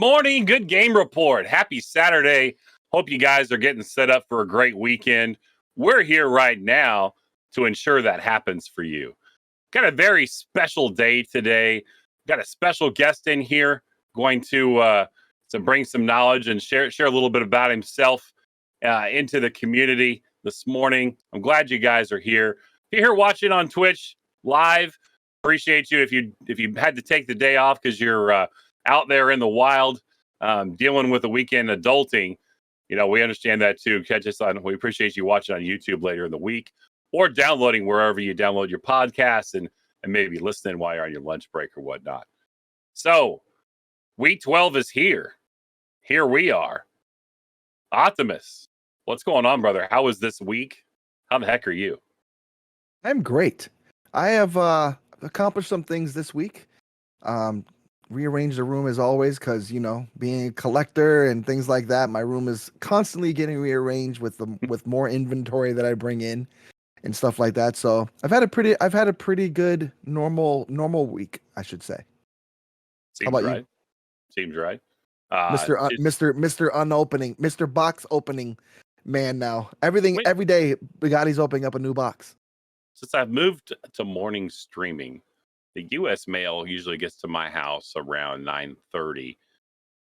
morning. Good game report. Happy Saturday. Hope you guys are getting set up for a great weekend. We're here right now to ensure that happens for you. Got a very special day today. Got a special guest in here going to bring some knowledge and share a little bit about himself into the community this morning. I'm glad you guys are here. If you're here watching on Twitch live, appreciate you. If you had to take the day off because you're out there in the wild dealing with the weekend adulting, we understand that too. Catch us on. We appreciate you watching on YouTube later in the week or downloading wherever you download your podcasts and maybe listening while you're on your lunch break or whatnot. So, week 12 is here. Here we are. Optimus, what's going on, brother? How was this week? How the heck are you? I'm great. I have accomplished some things this week. Rearranged the room as always because, being a collector and things like that, my room is constantly getting rearranged with more inventory that I bring in and stuff like that. So I've had a pretty good normal week, I should say. Seems How about right. you? Seems right. Mr. Unopening, Mr. Box opening man now. Every day Bugatti's opening up a new box. Since I've moved to morning streaming, the U.S. mail usually gets to my house around 9:30.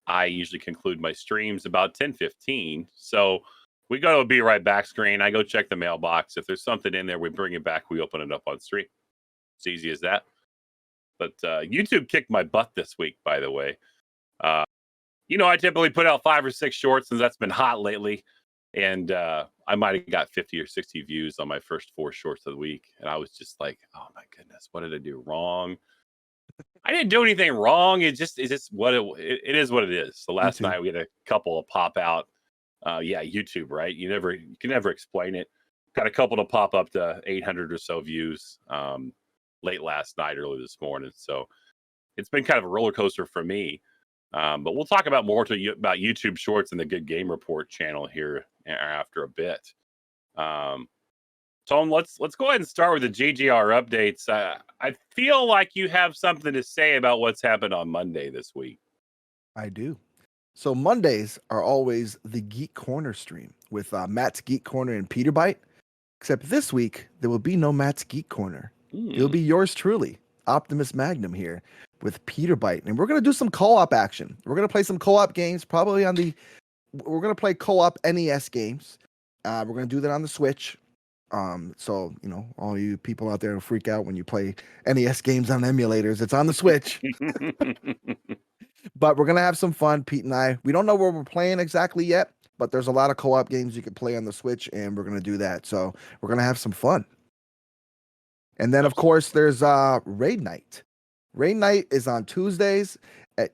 I usually conclude my streams about 10:15. So we go to a Be Right Back screen. I go check the mailbox. If there's something in there, we bring it back. We open it up on stream. It's easy as that. But YouTube kicked my butt this week, by the way. I typically put out 5 or 6 shorts since that's been hot lately. And I might have got 50 or 60 views on my first 4 shorts of the week. And I was just like, oh my goodness, what did I do wrong? I didn't do anything wrong. It's just what it is what it is. So last night we had a couple of pop out. YouTube, right? You can never explain it. Got a couple to pop up to 800 or so views late last night, early this morning. So it's been kind of a roller coaster for me. But we'll talk about more about YouTube Shorts and the Good Game Report channel here after a bit. Tom, let's go ahead and start with the GGR updates. I feel like you have something to say about what's happened on Monday this week. I do. So Mondays are always the Geek Corner stream with Matt's Geek Corner and Peter Bite. Except this week, there will be no Matt's Geek Corner. It'll be yours truly, OptimusMagnum here with Peter Bite. And we're going to do some co-op action. We're going to play some co-op games, probably we're going to play co-op NES games. We're going to do that on the Switch. So, all you people out there who freak out when you play NES games on emulators, it's on the Switch. But we're going to have some fun, Pete and I. We don't know where we're playing exactly yet, but there's a lot of co-op games you can play on the Switch, and we're going to do that. So we're going to have some fun. And then, of course, there's Raid Night. Raid Night is on Tuesdays.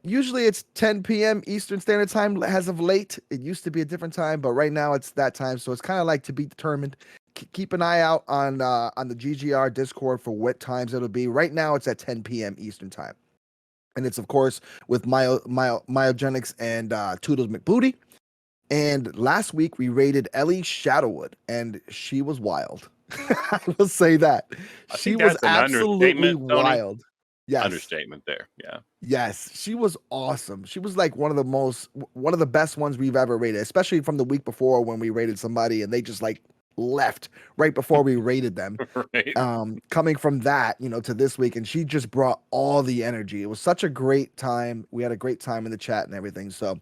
Usually it's 10 p.m. Eastern Standard Time as of late. It used to be a different time, but right now it's that time. So it's kind of like to be determined. Keep an eye out on the GGR Discord for what times it'll be. Right now it's at 10 p.m. Eastern Time. And it's, of course, with Myogenics and Toodles McBooty. And last week we raided Ellie Shadowwood, and she was wild. I will say that. She was absolutely wild. Yes. Understatement there. Yeah. Yes. She was awesome. She was like one of the best ones we've ever raided, especially from the week before when we raided somebody and they just like left right before we raided them. Right. Coming from that, to this week, and she just brought all the energy. It was such a great time. We had a great time in the chat and everything. So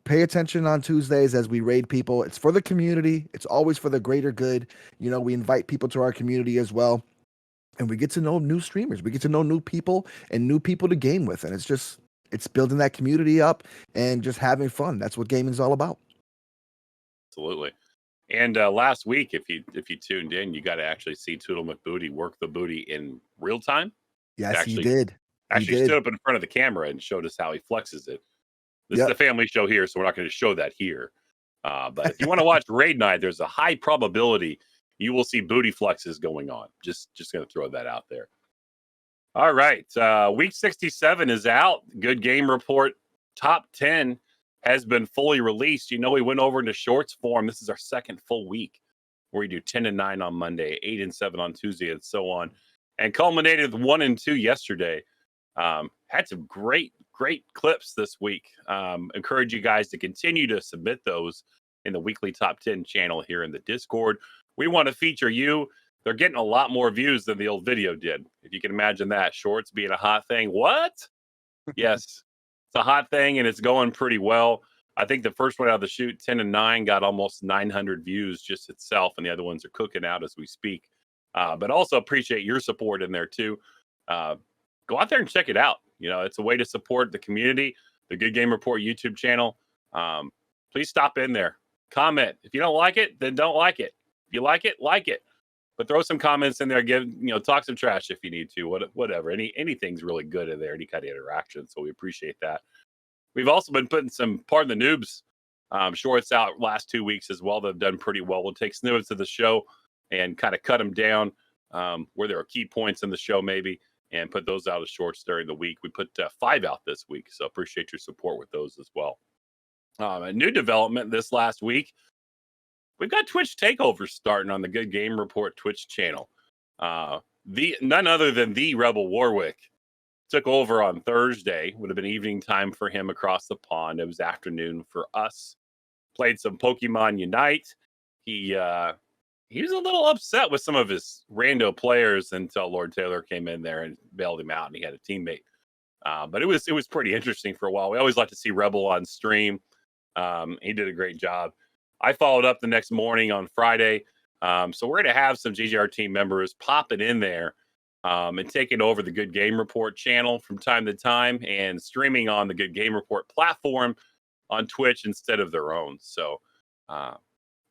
pay attention on Tuesdays as we raid people. It's for the community. It's always for the greater good. We invite people to our community as well. And we get to know new streamers. We get to know new people and new people to game with. And it's building that community up and just having fun. That's what gaming's all about. Absolutely. And last week, if you tuned in, you got to actually see Toodle McBooty work the booty in real time. Yes, he did. Actually stood up in front of the camera and showed us how he flexes it. This is a family show here, so we're not going to show that here. But if you want to watch Raid Night, there's a high probability you will see booty flexes going on. Just going to throw that out there. All right. Week 67 is out. Good Game Report Top 10 has been fully released. We went over into shorts form. This is our second full week where we do 10 and 9 on Monday, 8 and 7 on Tuesday, and so on. And culminated with 1 and 2 yesterday. Had some great great clips this week. Encourage you guys to continue to submit those in the weekly top 10 channel here in the Discord. We want to feature you. They're getting a lot more views than the old video did. If you can imagine that, shorts being a hot thing. What? Yes, it's a hot thing and it's going pretty well. I think the first one out of the chute, 10 and 9, got almost 900 views just itself, and the other ones are cooking out as we speak. But also appreciate your support in there too. Go out there and check it out. You know, it's a way to support the community, the Good Game Report YouTube channel. Please stop in there, comment. If you don't like it, then don't like it. If you like it, like it. But throw some comments in there. Talk some trash if you need to. Whatever. Anything's really good in there. Any kind of interaction. So we appreciate that. We've also been putting some Pardon the Noobs shorts out last 2 weeks as well. They've done pretty well. We'll take snippets of the show and kind of cut them down where there are key points in the show maybe, and put those out as shorts during the week. We put 5 out this week, so appreciate your support with those as well. A new development this last week, we've got Twitch Takeover starting on the Good Game Report Twitch channel. None other than the Rebel Warwick took over on Thursday. Would have been evening time for him across the pond. It was afternoon for us. Played some Pokemon Unite. He was a little upset with some of his rando players until Lord Taylor came in there and bailed him out, and he had a teammate. But it was pretty interesting for a while. We always like to see Rebel on stream. He did a great job. I followed up the next morning on Friday. So we're going to have some GGR team members popping in there and taking over the Good Game Report channel from time to time and streaming on the Good Game Report platform on Twitch instead of their own. So going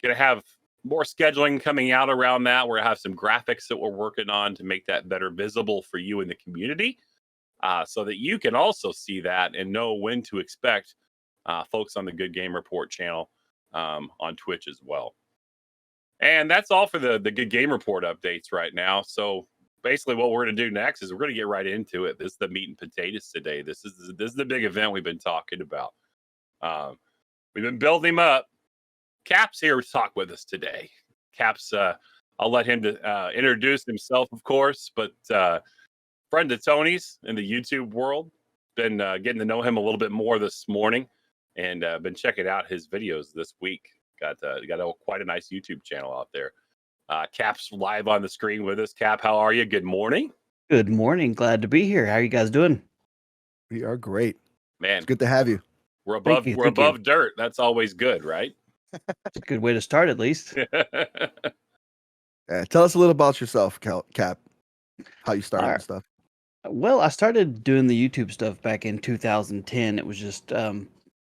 to have more scheduling coming out around that. We're going to have some graphics that we're working on to make that better visible for you in the community so that you can also see that and know when to expect folks on the Good Game Report channel on Twitch as well. And that's all for the Good Game Report updates right now. So basically what we're going to do next is we're going to get right into it. This is the meat and potatoes today. This is the big event we've been talking about. We've been building him up. Cap's here to talk with us today. Cap's, I'll let him introduce himself, of course, but friend of Tony's in the YouTube world. Been getting to know him a little bit more this morning, and been checking out his videos this week. Got quite a nice YouTube channel out there. Cap's live on the screen with us. Cap, how are you? Good morning. Good morning. Glad to be here. How are you guys doing? We are great. Man, it's good to have you. We're above dirt. That's always good, right? It's a good way to start, at least. Tell us a little about yourself, Cap. How you started and stuff. Well, I started doing the YouTube stuff back in 2010. It was just I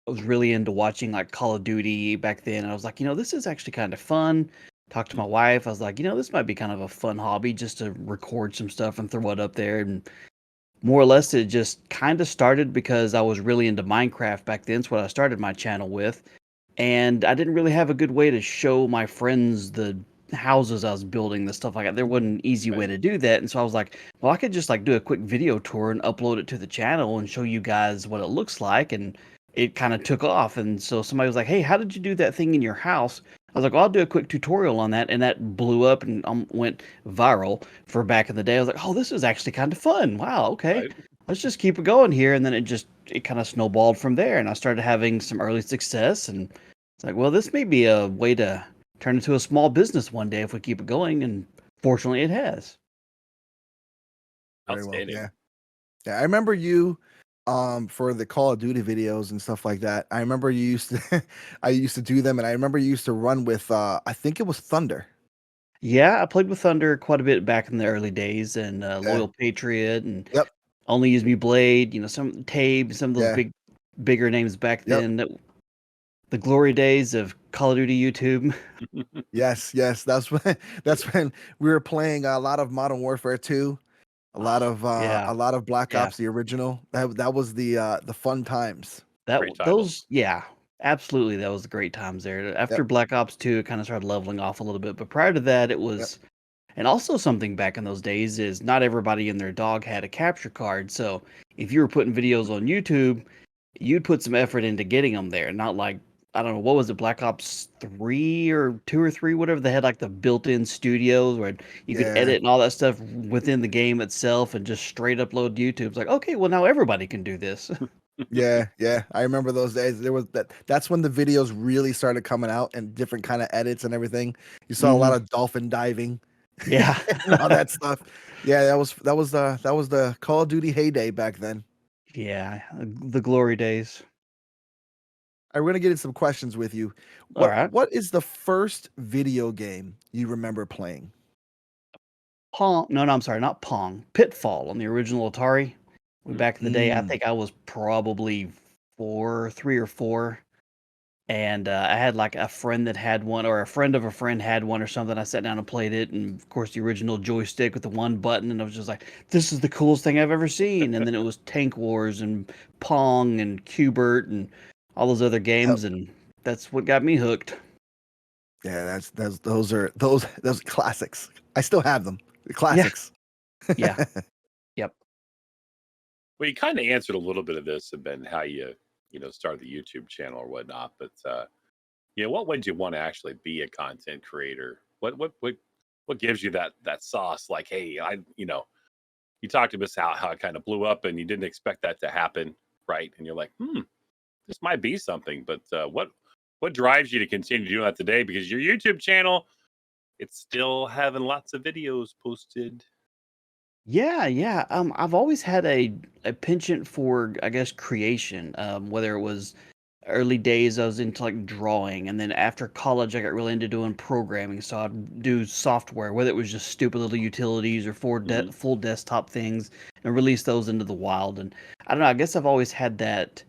was really into watching like Call of Duty back then. I was like, this is actually kind of fun. Talked to my wife. I was like, this might be kind of a fun hobby just to record some stuff and throw it up there. And more or less, it just kind of started because I was really into Minecraft back then. It's what I started my channel with. And I didn't really have a good way to show my friends the houses I was building, the stuff like that. There wasn't an easy way to do that. And so I was like, well, I could just like do a quick video tour and upload it to the channel and show you guys what it looks like. And it kind of took off. And so somebody was like, hey, how did you do that thing in your house? I was like, well, I'll do a quick tutorial on that. And that blew up and went viral for back in the day. I was like, oh, this is actually kind of fun. Wow. Okay. Right. Let's just keep it going here. And then it kind of snowballed from there. And I started having some early success. And it's like, well, this may be a way to turn into a small business one day if we keep it going. And fortunately, it has. Very well. Yeah. I remember you for the Call of Duty videos and stuff like that. I remember you used to I used to do them, and I remember you used to run with I think it was Thunder. Yeah, I played with Thunder quite a bit back in the early days, and Loyal Patriot, and Only Use Me Blade, some Tabe, some of those bigger names back then. The glory days of Call of Duty YouTube. Yes, that's when we were playing a lot of Modern Warfare 2. A lot of Black Ops, the original. That was the fun times. Absolutely, that was the great times there. After Black Ops 2, it kind of started leveling off a little bit, but prior to that, it was. And also something back in those days is not everybody and their dog had a capture card. So if you were putting videos on YouTube, you'd put some effort into getting them there. Not like, I don't know, what was it, Black Ops 3 or 2 or 3, whatever. They had like the built-in studios where you could edit and all that stuff within the game itself and just straight upload to YouTube. It's like, okay, well now everybody can do this. Yeah. I remember those days. There was that's when the videos really started coming out and different kind of edits and everything. You saw a lot Mhm. of dolphin diving Yeah. and all that stuff. Yeah, that was the Call of Duty heyday back then. Yeah, the glory days. I'm gonna get in some questions with you. All What right. what is the first video game you remember playing? Pong. No, I'm sorry, not Pong. Pitfall on the original Atari. Way Mm. back in the day, I Mm. think I was probably 3 or 4, and I had like a friend that had one, or a friend of a friend had one, or something. I sat down and played it, and of course the original joystick with the one button, and I was just like, "This is the coolest thing I've ever seen." And then it was Tank Wars and Pong and Cubert and all those other Yep. games, and that's what got me hooked. Yeah, that's those classics. I still have them. The Yeah, classics. yeah, yep. Well, you kind of answered a little bit of this, and been how you started the YouTube channel or whatnot. But what would you want to actually be a content creator? What gives you that sauce? Like, hey, you talked about how it kind of blew up, and you didn't expect that to happen, right? And you're like, this might be something. But what drives you to continue doing that today? Because your YouTube channel, it's still having lots of videos posted. Yeah, yeah. I've always had a penchant for, I guess, creation. Whether it was early days, I was into like drawing, and then after college, I got really into doing programming. So I'd do software, whether it was just stupid little utilities or Hmm. full desktop things, and release those into the wild. And I don't know. I guess I've always had that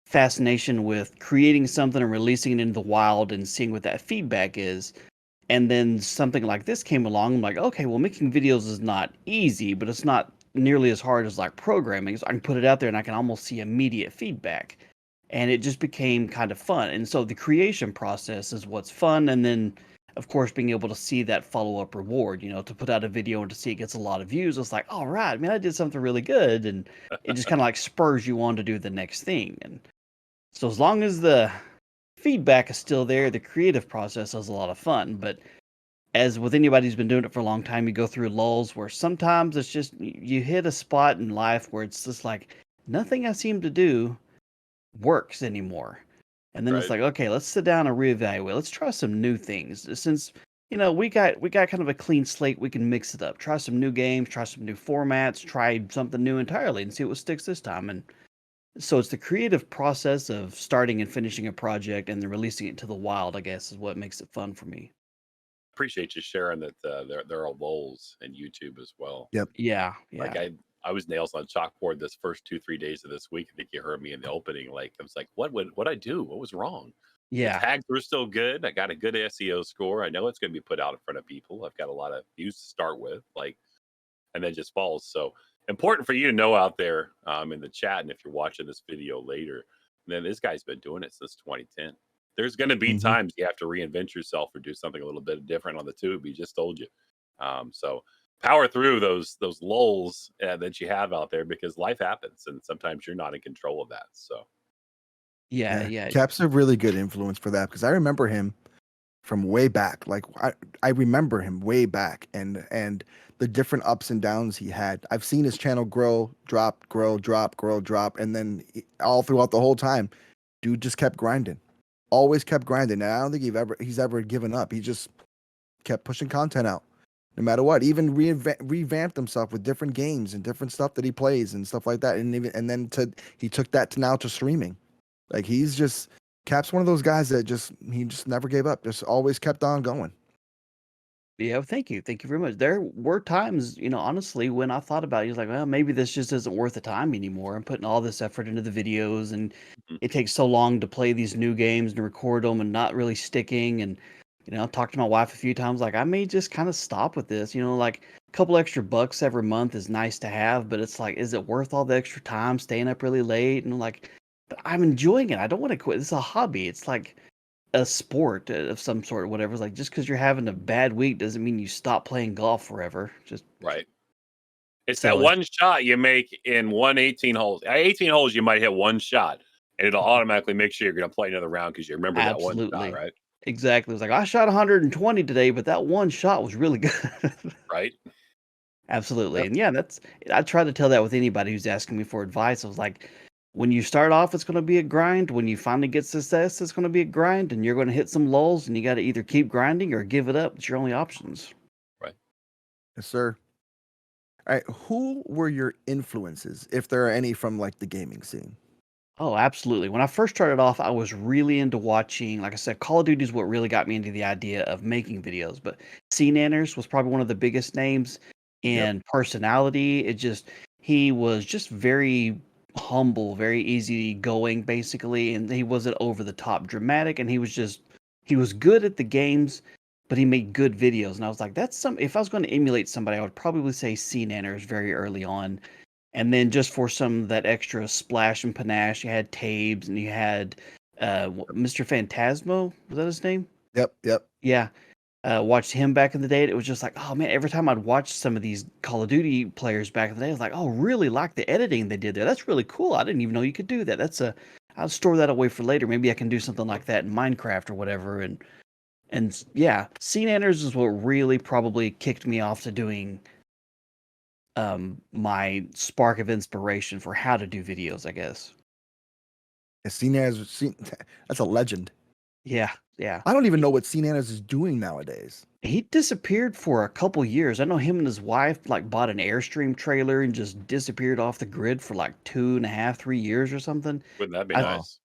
fascination with creating something and releasing it into the wild and seeing what that feedback is. And then something like this came along. I'm like, okay, well, making videos is not easy, but it's not nearly as hard as like programming. So I can put it out there and I can almost see immediate feedback. And it just became kind of fun. And so the creation process is what's fun. And then, of course, being able to see that follow up reward, to put out a video and to see it gets a lot of views. It's like, all right, man, I did something really good. And it just kind of like spurs you on to do the next thing. And so as long as the feedback is still there, the creative process is a lot of fun. But as with anybody who's been doing it for a long time, you go through lulls where sometimes it's just you hit a spot in life where it's just like nothing I seem to do works anymore. And then it's Right. like, okay, let's sit down and reevaluate. Let's try some new things. Since we got kind of a clean slate, we can mix it up. Try some new games, try some new formats, try something new entirely and see what sticks this time. And so it's the creative process of starting and finishing a project and then releasing it to the wild, I guess, is what makes it fun for me. Appreciate you sharing that. There are lulls in YouTube as well. Yep. Yeah, Like yeah. I was nails on chalkboard this first 2-3 days of this week. I think you heard me in the opening. Like I was like, what I do? What was wrong? The Yeah. tags were still good. I got a good SEO score. I know it's going to be put out in front of people. I've got a lot of views to start with. Like, and then just falls. So important for you to know out there in the chat. And if you're watching this video later, then this guy's been doing it since 2010. There's going to be Hmm. times you have to reinvent yourself or do something a little bit different on the tube. He just told you. So power through those lulls that you have out there because life happens and sometimes you're not in control of that. So Yeah, Yeah. yeah. Cap's a really good influence for that because I remember him from way back. Like I remember him way back and the different ups and downs he had. I've seen his channel grow, drop, grow, drop, grow, drop, and then all throughout the whole time, dude just kept grinding. Always kept grinding. And I don't think he's ever given up. He just kept pushing content out. No matter what, even revamped himself with different games and different stuff that he plays and stuff like that, and then he took that to now to streaming. Like he's just Cap's one of those guys that he just never gave up. Just always kept on going. Yeah, thank you. Thank you very much. There were times, honestly, when I thought about it, like, well, maybe this just isn't worth the time anymore. I'm putting all this effort into the videos and mhm. it takes so long to play these new games and record them and not really sticking. And, I've talked to my wife a few times, like, I may just kind of stop with this, like a couple extra bucks every month is nice to have, but it's like, is it worth all the extra time staying up really late? And like, but I'm enjoying it. I don't want to quit. It's a hobby. It's like, a sport of some sort or whatever. It's like just because you're having a bad week doesn't mean you stop playing golf forever. Just right. It's that so it's one shot you make in 18 holes. 18 holes, you might hit one shot, and it'll automatically make sure you're going to play another round because you remember that one shot, absolutely right? exactly. It's like I shot 120 today, but that one shot was really good. Right. Absolutely. Yep. And yeah, I try to tell that with anybody who's asking me for advice. I was like, when you start off, it's going to be a grind. When you finally get success, it's going to be a grind, and you're going to hit some lulls, and you got to either keep grinding or give it up. It's your only options. Right. Yes, sir. All right. Who were your influences, if there are any, from like the gaming scene? Oh, absolutely. When I first started off, I was really into watching, like I said, Call of Duty is what really got me into the idea of making videos. But C Nanners was probably one of the biggest names Yep. in personality. He was just very humble, very easygoing, basically. And he wasn't over the top dramatic. And he was good at the games, but he made good videos. And I was like, if I was going to emulate somebody, I would probably say C Nanners very early on. And then just for some of that extra splash and panache, you had Tabes and you had Mr. Phantasmo. Was that his name? Yep. Yep. Yeah. Watched him back in the day. It was just like, oh man, every time I'd watch some of these Call of Duty players back in the day, I was like, oh, really like the editing they did there. That's really cool. I didn't even know you could do that. I'll store that away for later. Maybe I can do something like that in Minecraft or whatever. And yeah, Scene Enters is what really probably kicked me off to doing my spark of inspiration for how to do videos, I guess. That's a legend. Yeah, yeah. I don't even know what Cnanas is doing nowadays. He disappeared for a couple years. I know him and his wife like bought an Airstream trailer and just disappeared off the grid for like 2.5, 3 years or something. Wouldn't that be I, nice?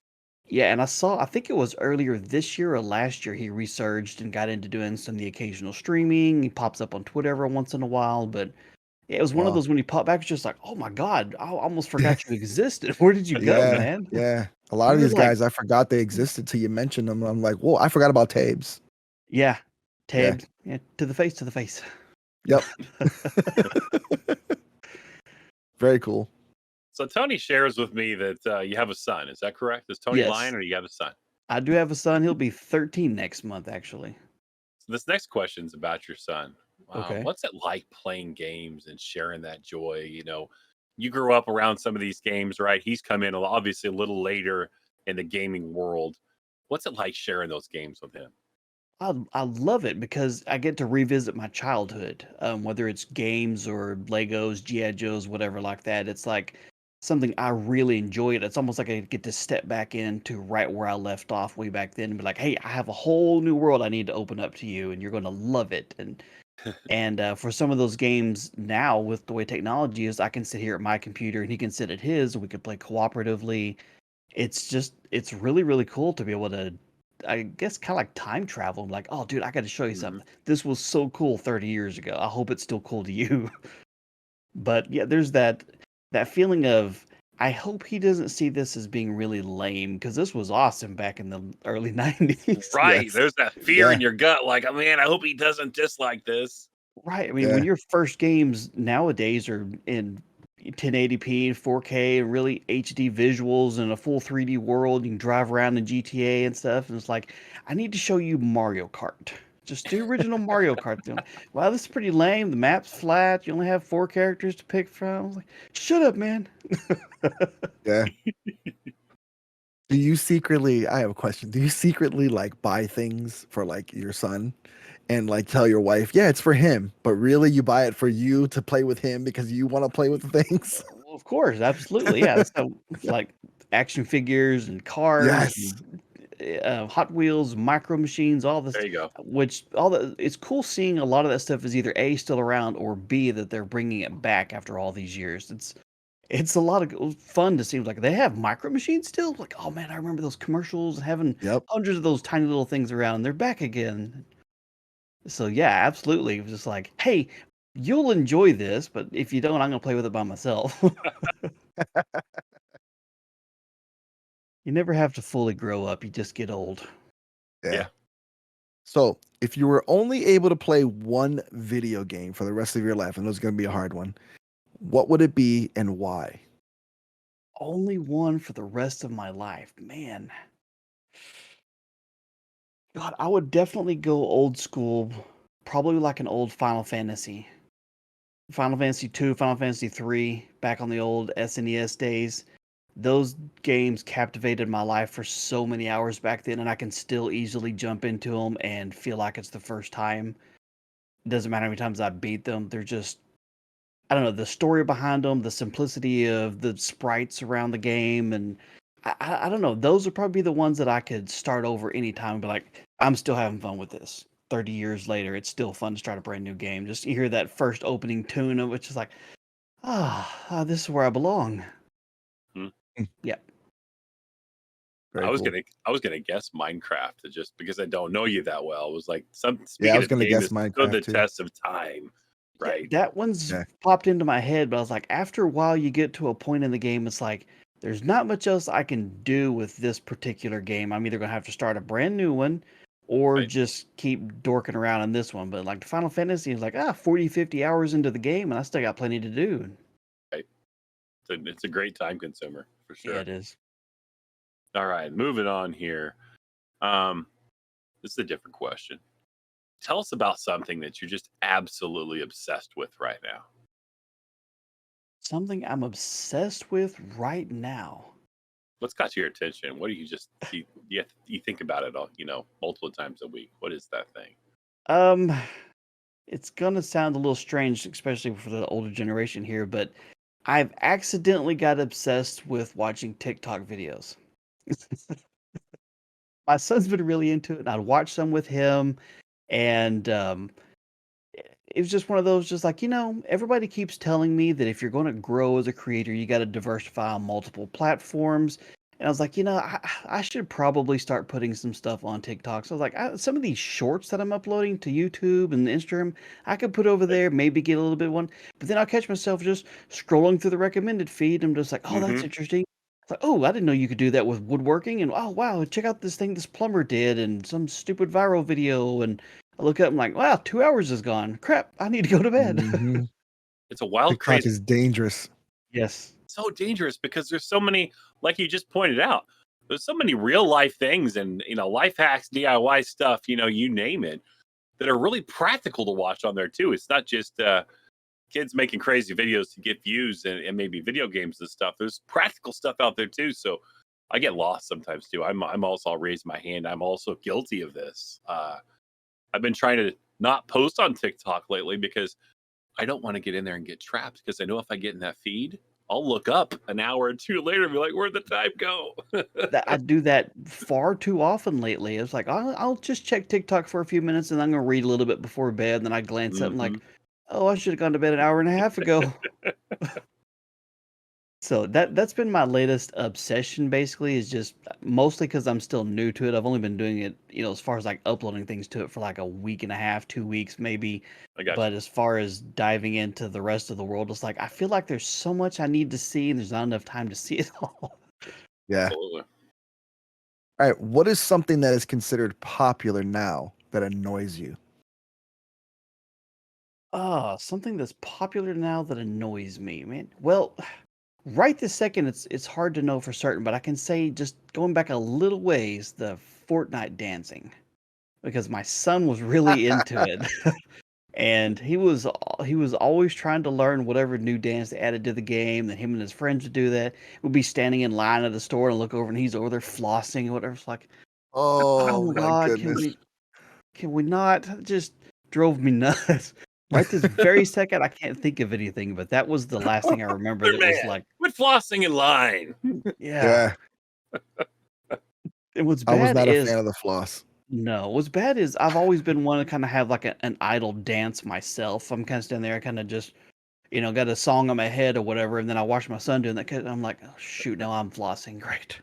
yeah, and I think it was earlier this year or last year he resurged and got into doing some of the occasional streaming. He pops up on Twitter every once in a while, but it was one of Wow. those when he popped back, it's just like, oh my God, I almost forgot you existed. Where did you go, Yeah, man? yeah. A lot of You're these like, guys, I forgot they existed till you mentioned them. I'm like, whoa, I forgot about Tabes. yeah, Yeah. Tabs, yeah, to the face, to the face. Yep. Very cool. So Tony shares with me that you have a son. Is that correct? Is Tony lying, Yes, or you have a son? I do have a son. He'll be 13 next month, actually. So this next question is about your son. Okay. What's it like playing games and sharing that joy? You grew up around some of these games, right? He's come in obviously a little later in the gaming world. What's it like sharing those games with him? I love it because I get to revisit my childhood, whether it's games or Legos, G.I. Joes, whatever like that. It's like something I really enjoyed. It's almost like I get to step back into right where I left off way back then and be like, hey, I have a whole new world I need to open up to you, and you're going to love it. And for some of those games now, with the way technology is, I can sit here at my computer and he can sit at his, and we could play cooperatively. It's really, really cool to be able to, I guess, kind of like time travel. I'm like, oh, dude, I got to show you Mhm. something. This was so cool 30 years ago. I hope it's still cool to you. But yeah, there's that feeling of, I hope he doesn't see this as being really lame because this was awesome back in the early 90s. Right. Yes. There's that fear Yeah. in your gut, like, oh man, I hope he doesn't dislike this. Right. I mean, when Yeah. your first games nowadays are in 1080p and 4K and really HD visuals and a full 3D world, you can drive around in GTA and stuff, and it's like, I need to show you Mario Kart. Just the original Mario Kart. They're like, wow, this is pretty lame. The map's flat. You only have 4 characters to pick from. I was like, shut up, man. Yeah. I have a question. Do you secretly like buy things for like your son and like tell your wife, yeah, it's for him, but really you buy it for you to play with him because you want to play with the things? Well, of course, absolutely. Yeah, that's how, like, action figures and cars Yes. and Hot Wheels, Micro Machines, all this, There you go. which all the it's cool seeing a lot of that stuff is either A, still around, or B, that they're bringing it back after all these years. It's a lot of fun to see. Like, they have Micro Machines still. Like, oh man, I remember those commercials having Yep. hundreds of those tiny little things around, and they're back again. So yeah, absolutely. It was just like, hey, you'll enjoy this, but if you don't, I'm gonna play with it by myself. You never have to fully grow up. You just get old. Yeah. Yeah. So, if you were only able to play one video game for the rest of your life, and it was going to be a hard one, what would it be and why? Only one for the rest of my life. Man. God, I would definitely go old school, probably like an old Final Fantasy. Final Fantasy 2, Final Fantasy 3, back on the old SNES days. Those games captivated my life for so many hours back then, and I can still easily jump into them and feel like it's the first time. It doesn't matter how many times I beat them. I don't know, the story behind them, the simplicity of the sprites around the game, and I don't know. Those would probably be the ones that I could start over anytime and be like, I'm still having fun with this. 30 years later, it's still fun to start a brand new game. Just you hear that first opening tune of which is like, this is where I belong. Hmm. Yeah. Very I was cool. gonna guess Minecraft just because I don't know you that well. It was like Yeah, I speaking was of gonna game guess that stood the Minecraft too. test of time, Yeah, right? that one's Yeah. popped into my head, but I was like, after a while, you get to a point in the game, it's like, there's not much else I can do with this particular game. I'm either going to have to start a brand new one or Right. just keep dorking around in this one. But like the Final Fantasy is like, 40, 50 hours into the game, and I still got plenty to do. Right. It's a great time consumer for Yeah, sure. it is. All right, moving on here. This is a different question. Tell us about something that you're just absolutely obsessed with right now. Something I'm obsessed with right now. What's got your attention? What do you think about it all, multiple times a week? What is that thing? It's gonna sound a little strange, especially for the older generation here, but I've accidentally got obsessed with watching TikTok videos. My son's been really into it, and I'd watch some with him, and it was just one of those, just like, everybody keeps telling me that if you're going to grow as a creator, you got to diversify on multiple platforms. And I was like, I should probably start putting some stuff on TikTok. So I was like, some of these shorts that I'm uploading to YouTube and Instagram, I could put over there, maybe get a little bit of one. But then I'll catch myself just scrolling through the recommended feed. I'm just like, oh, that's Mm-hmm. interesting. It's like, oh, I didn't know you could do that with woodworking. And oh, wow, check out this thing this plumber did and some stupid viral video. And I look up and I'm like, wow, 2 hours is gone. Crap, I need to go to bed. Mhm. It's a wild, TikTok crazy. is dangerous. Yes. So dangerous because there's so many, like you just pointed out, there's so many real life things and life hacks, DIY stuff, you name it, that are really practical to watch on there too. It's not just kids making crazy videos to get views and maybe video games and stuff. There's practical stuff out there too. So I get lost sometimes too. I'm also, I'll raise my hand. I'm also guilty of this. I've been trying to not post on TikTok lately because I don't want to get in there and get trapped, because I know if I get in that feed, I'll look up an hour or two later and be like, where'd the time go? That I do that far too often lately. It's like I'll just check TikTok for a few minutes and I'm gonna read a little bit before bed. And then I glance up and Mhm. like, oh, I should have gone to bed an hour and a half ago. So that's been my latest obsession. Basically, is just mostly because I'm still new to it. I've only been doing it, as far as like uploading things to it for like a week and a half, 2 weeks maybe. I got But you. as far as diving into the rest of the world, it's like I feel like there's so much I need to see, and there's not enough time to see it all. Yeah. Absolutely. All right. What is something that is considered popular now that annoys you? Something that's popular now that annoys me, man. Well, right this second, it's hard to know for certain, but I can say just going back a little ways, the Fortnite dancing, because my son was really into it, and he was always trying to learn whatever new dance they added to the game. That him and his friends would do that. We'd be standing in line at the store and look over, and he's over there flossing or whatever. It's like, oh Oh my my god, goodness. can we not? It just drove me nuts. Right this very second, I can't think of anything, but that was the last thing I remember Other that was man, like, quit flossing in line. yeah. Yeah. And what's I was bad not a fan is of the floss. no, what's bad is I've always been one to kind of have like an idle dance myself. I'm kind of standing there, kind of just, got a song on my head or whatever, and then I watch my son doing that. I'm like, oh, shoot, now I'm flossing. Great.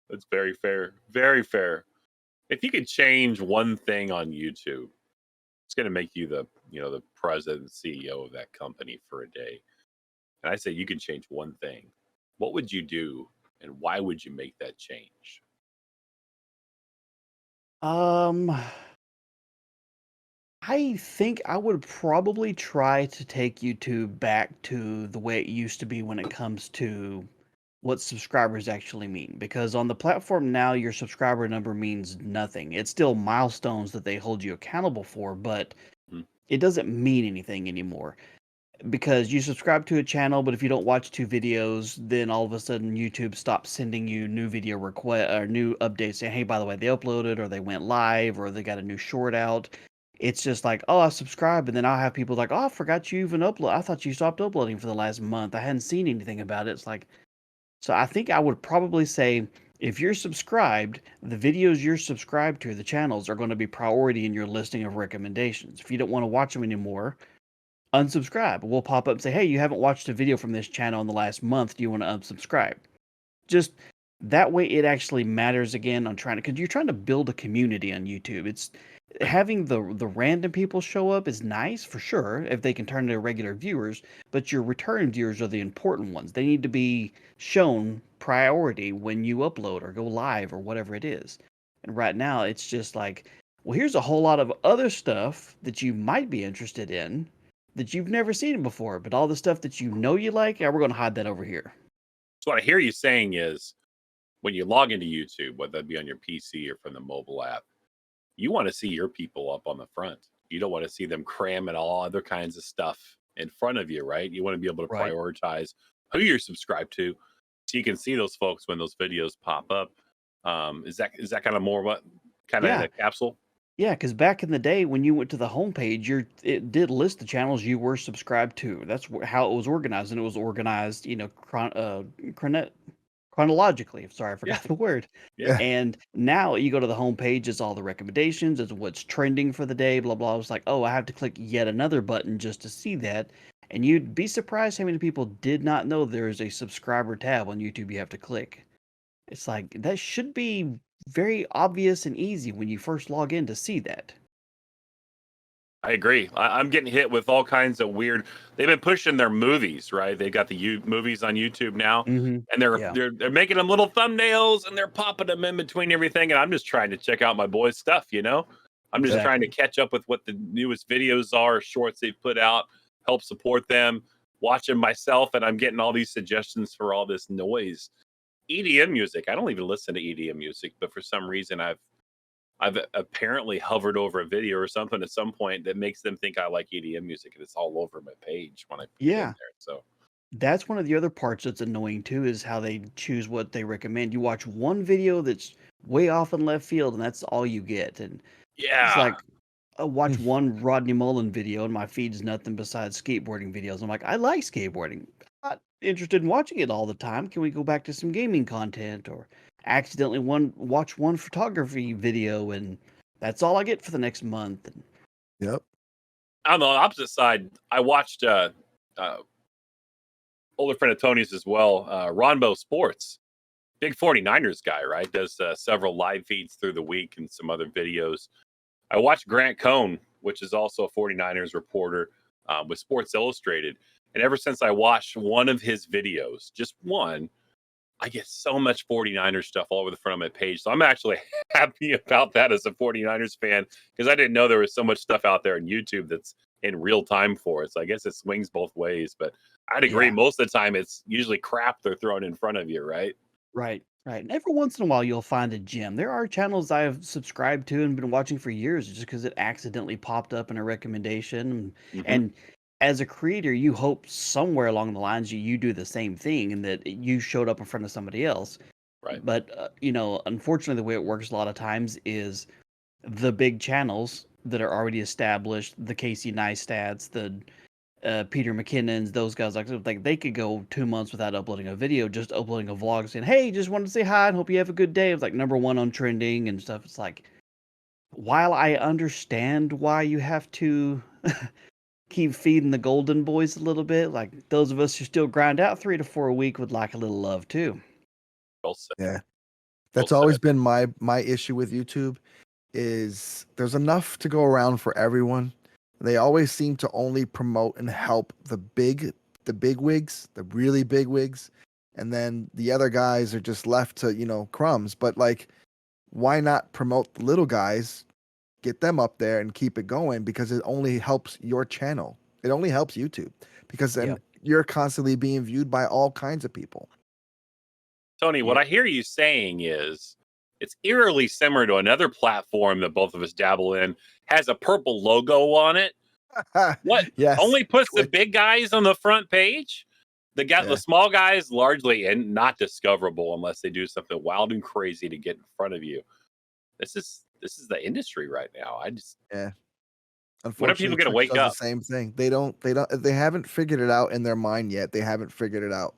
That's very fair. Very fair. If you could change one thing on YouTube, it's going to make you the president and CEO of that company for a day. And I say you can change one thing. What would you do, and why would you make that change? Um, I think I would probably try to take YouTube back to the way it used to be when it comes to what subscribers actually mean. Because on the platform now, your subscriber number means nothing. It's still milestones that they hold you accountable for, but Mhm. it doesn't mean anything anymore. Because you subscribe to a channel, but if you don't watch 2 videos, then all of a sudden YouTube stops sending you new video request or new updates saying, "Hey, by the way, they uploaded or they went live or they got a new short out." it's just like, oh, I subscribe, and then I'll have people like, oh, I forgot you even upload. I thought you stopped uploading for the last month. I hadn't seen anything about it. It's like, so I think I would probably say if you're subscribed, the videos you're subscribed to, the channels are going to be priority in your listing of recommendations. If you don't want to watch them anymore, unsubscribe. We'll pop up and say, hey, you haven't watched a video from this channel in the last month. Do you want to unsubscribe? Just that way it actually matters again on trying to, because you're trying to build a community on YouTube. It's having the random people show up is nice for sure if they can turn into regular viewers, but your return viewers are the important ones. They need to be shown priority when you upload or go live or whatever it is. And right now it's just like, well, here's a whole lot of other stuff that you might be interested in that you've never seen before, but all the stuff that you know you like, yeah, we're going to hide that over here. So what I hear you saying is when you log into YouTube, whether that be on your PC or from the mobile app, you want to see your people up on the front. You don't want to see them cramming all other kinds of stuff in front of you, right? You want to be able to Right. prioritize who you're subscribed to so you can see those folks when those videos pop up. Is that kind of more what kind of Yeah. a capsule? Yeah, because back in the day when you went to the homepage, it did list the channels you were subscribed to. That's how it was organized, and it was organized, chronologically. Sorry, I forgot the word. Yeah. And now you go to the homepage, it's all the recommendations, it's what's trending for the day, blah blah. It's like, oh, I have to click yet another button just to see that. And you'd be surprised how many people did not know there is a subscriber tab on YouTube you have to click. It's like that should be very obvious and easy when you first log in to see that. I agree. I'm getting hit with all kinds of weird. They've been pushing their movies, right? They got the movies on YouTube now, Mm-hmm. and they're Yeah. they're making them little thumbnails, and they're popping them in between everything. And I'm just trying to check out my boys' stuff. I'm just trying to Exactly. catch up with what the newest videos are, shorts they've put out, help support them, watch them myself, and I'm getting all these suggestions for all this noise. EDM music. I don't even listen to EDM music, but for some reason I've apparently hovered over a video or something at some point that makes them think I like EDM music, and it's all over my page when I put it in Yeah. there. So That's one of the other parts that's annoying too, is how they choose what they recommend. You watch one video that's way off in left field, and that's all you get. And it's yeah, like, I watch one Rodney Mullen video, and my feed's nothing besides skateboarding videos. I'm like, I like skateboarding. I'm not interested in watching it all the time. Can we go back to some gaming content? Or accidentally watch one photography video, and that's all I get for the next month. And Yep. on the opposite side, I watched older friend of Tony's as well, Ronbo Sports, big 49ers guy, right? Does several live feeds through the week and some other videos. I watched Grant Cohn, which is also a 49ers reporter with Sports Illustrated. And ever since I watched one of his videos, just one, I get so much 49ers stuff all over the front of my page. So I'm actually happy about that as a 49ers fan because I didn't know there was so much stuff out there on YouTube that's in real time for it. So I guess it swings both ways. But I'd agree, yeah. most of the time it's usually crap they're throwing in front of you, right? Right, right. And every once in a while, you'll find a gem. There are channels I've subscribed to and been watching for years just because it accidentally popped up in a recommendation. Hmm. And as a creator, you hope somewhere along the lines you do the same thing and that you showed up in front of somebody else. Right. But, unfortunately, the way it works a lot of times is the big channels that are already established, the Casey Neistats, the Peter McKinnon's, those guys, like they could go 2 months without uploading a video, just uploading a vlog saying, "Hey, just wanted to say hi and hope you have a good day." It's like #1 on trending and stuff. It's like, while I understand why you have to keep feeding the golden boys a little bit, like those of us who still grind out 3 to 4 a week would like a little love too. Well said. Yeah. Well That's said. always been my issue with YouTube is there's enough to go around for everyone. They always seem to only promote and help the big wigs, the really big wigs, and then the other guys are just left to, crumbs. But like, why not promote the little guys, get them up there and keep it going because it only helps your channel. It only helps YouTube because then Yep. you're constantly being viewed by all kinds of people. Tony, what Yeah. I hear you saying is it's eerily similar to another platform that both of us dabble in, has a purple logo on it. What Yes. only puts the Twitch. big guys on the front page? The Yeah. small guys largely and not discoverable unless they do something wild and crazy to get in front of you. This is the industry right now. Yeah. When are people Unfortunately, gonna Twitch wake does the up? same thing. They haven't figured it out in their mind yet. They haven't figured it out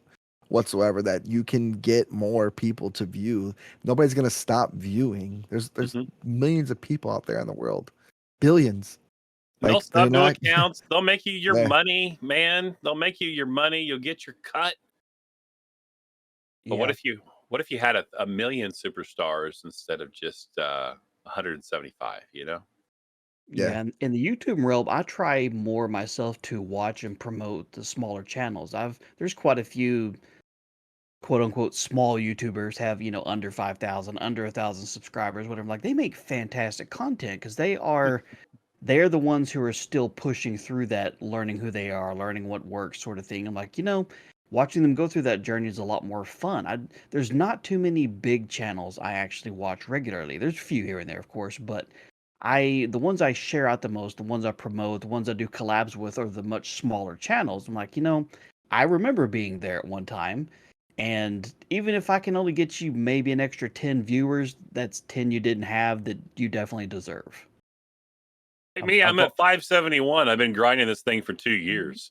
whatsoever that you can get more people to view. Nobody's gonna stop viewing. There's Mhm. millions of people out there in the world, billions. They'll Like they're sub to not. accounts. They'll make you your Yeah. money, man. They'll make you your money. You'll get your cut. But Yeah. what if you had a million superstars instead of just 175? You know? Yeah. Yeah, in the YouTube realm, I try more myself to watch and promote the smaller channels. There's quite a few quote unquote small YouTubers have, under 5,000, under 1,000 subscribers, whatever. Like they make fantastic content because they're the ones who are still pushing through that, learning who they are, learning what works, sort of thing. I'm like, watching them go through that journey is a lot more fun. There's not too many big channels I actually watch regularly. There's a few here and there, of course, but the ones I share out the most, the ones I promote, the ones I do collabs with are the much smaller channels. I'm like, I remember being there at one time. And even if I can only get you maybe an extra 10 viewers, that's 10 you didn't have that you definitely deserve. Like I've, me, I've I'm al- at 571. I've been grinding this thing for 2 years.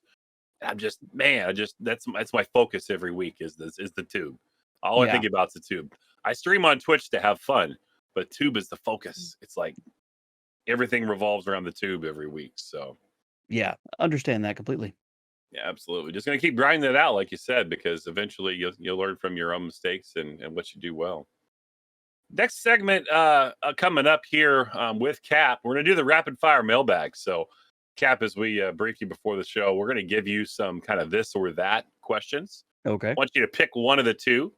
I'm just, man, that's my focus every week is the tube. All I yeah, think about is the tube. I stream on Twitch to have fun, but tube is the focus. It's like everything revolves around the tube every week. So yeah, understand that completely. yeah, absolutely. Just gonna keep grinding it out, like you said, because eventually you'll learn from your own mistakes and what you do well. Next segment coming up here with Cap. We're gonna do the rapid fire mailbag. So, Cap, as we briefed you before the show, we're gonna give you some kind of this or that questions. Okay, I want you to pick one of the two.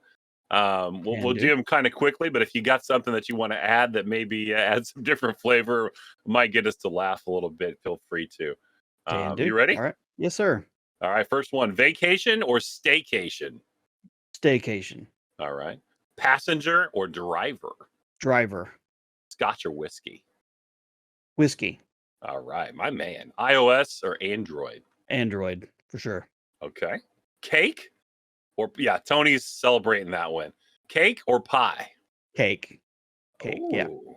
We'll can do do, them kind of quickly, but if you got something that you want to add that maybe adds some different flavor, might get us to laugh a little bit, feel free to. can do. You ready? All right, yes, sir. All right, first one, vacation or staycation? Staycation, All right. Passenger or driver? driver, Scotch or whiskey? whiskey, All right, my man. iOS or Android? Android for sure. Okay. Cake or, yeah, Tony's celebrating that one. Cake or pie? Cake, yeah. Ooh.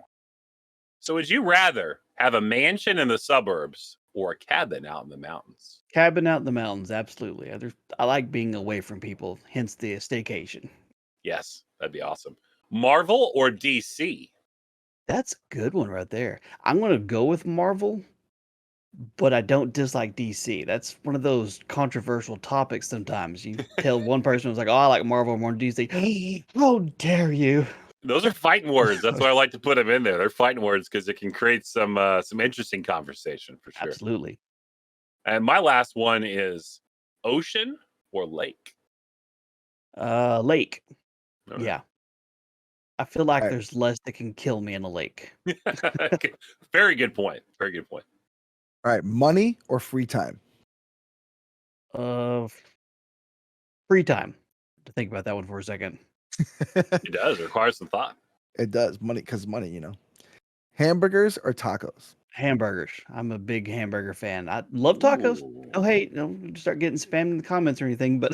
So would you rather have a mansion in the suburbs or a cabin out in the mountains? Cabin out in the mountains, absolutely. I like being away from people, hence the staycation. Yes, that'd be awesome. Marvel or DC? That's a good one right there. I'm gonna go with Marvel, but I don't dislike DC. That's one of those controversial topics sometimes. You tell one person who's like, "Oh, I like Marvel more than DC." How dare you? Those are fighting words. That's why I like to put them in there. They're fighting words because it can create some interesting conversation for sure. Absolutely. And my last one is ocean or lake. Lake. All right. Yeah. I feel like All right. there's less that can kill me in a lake. Very good point. Very good point. All right. Money or free time? Uh, free time. To think about that one for a second. It does require some thought. It does. Money, because money. Hamburgers or tacos? Hamburgers. I'm a big hamburger fan. I love tacos. Ooh. Oh, hey, start getting spammed in the comments or anything, but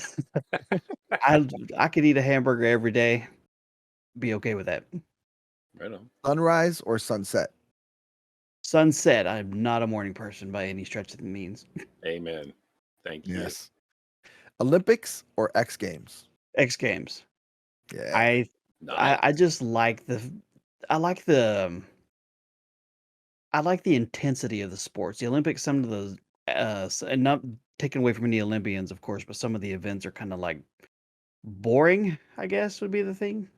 I could eat a hamburger every day. Be okay with that. Right on. Sunrise or sunset? Sunset. I'm not a morning person by any stretch of the means. Amen. Thank you. Yes. Olympics or X Games? X Games. Yeah. I just like I like the I like the intensity of the sports. The Olympics, some of the and not taken away from any Olympians, of course, but some of the events are kind of like boring, I guess would be the thing.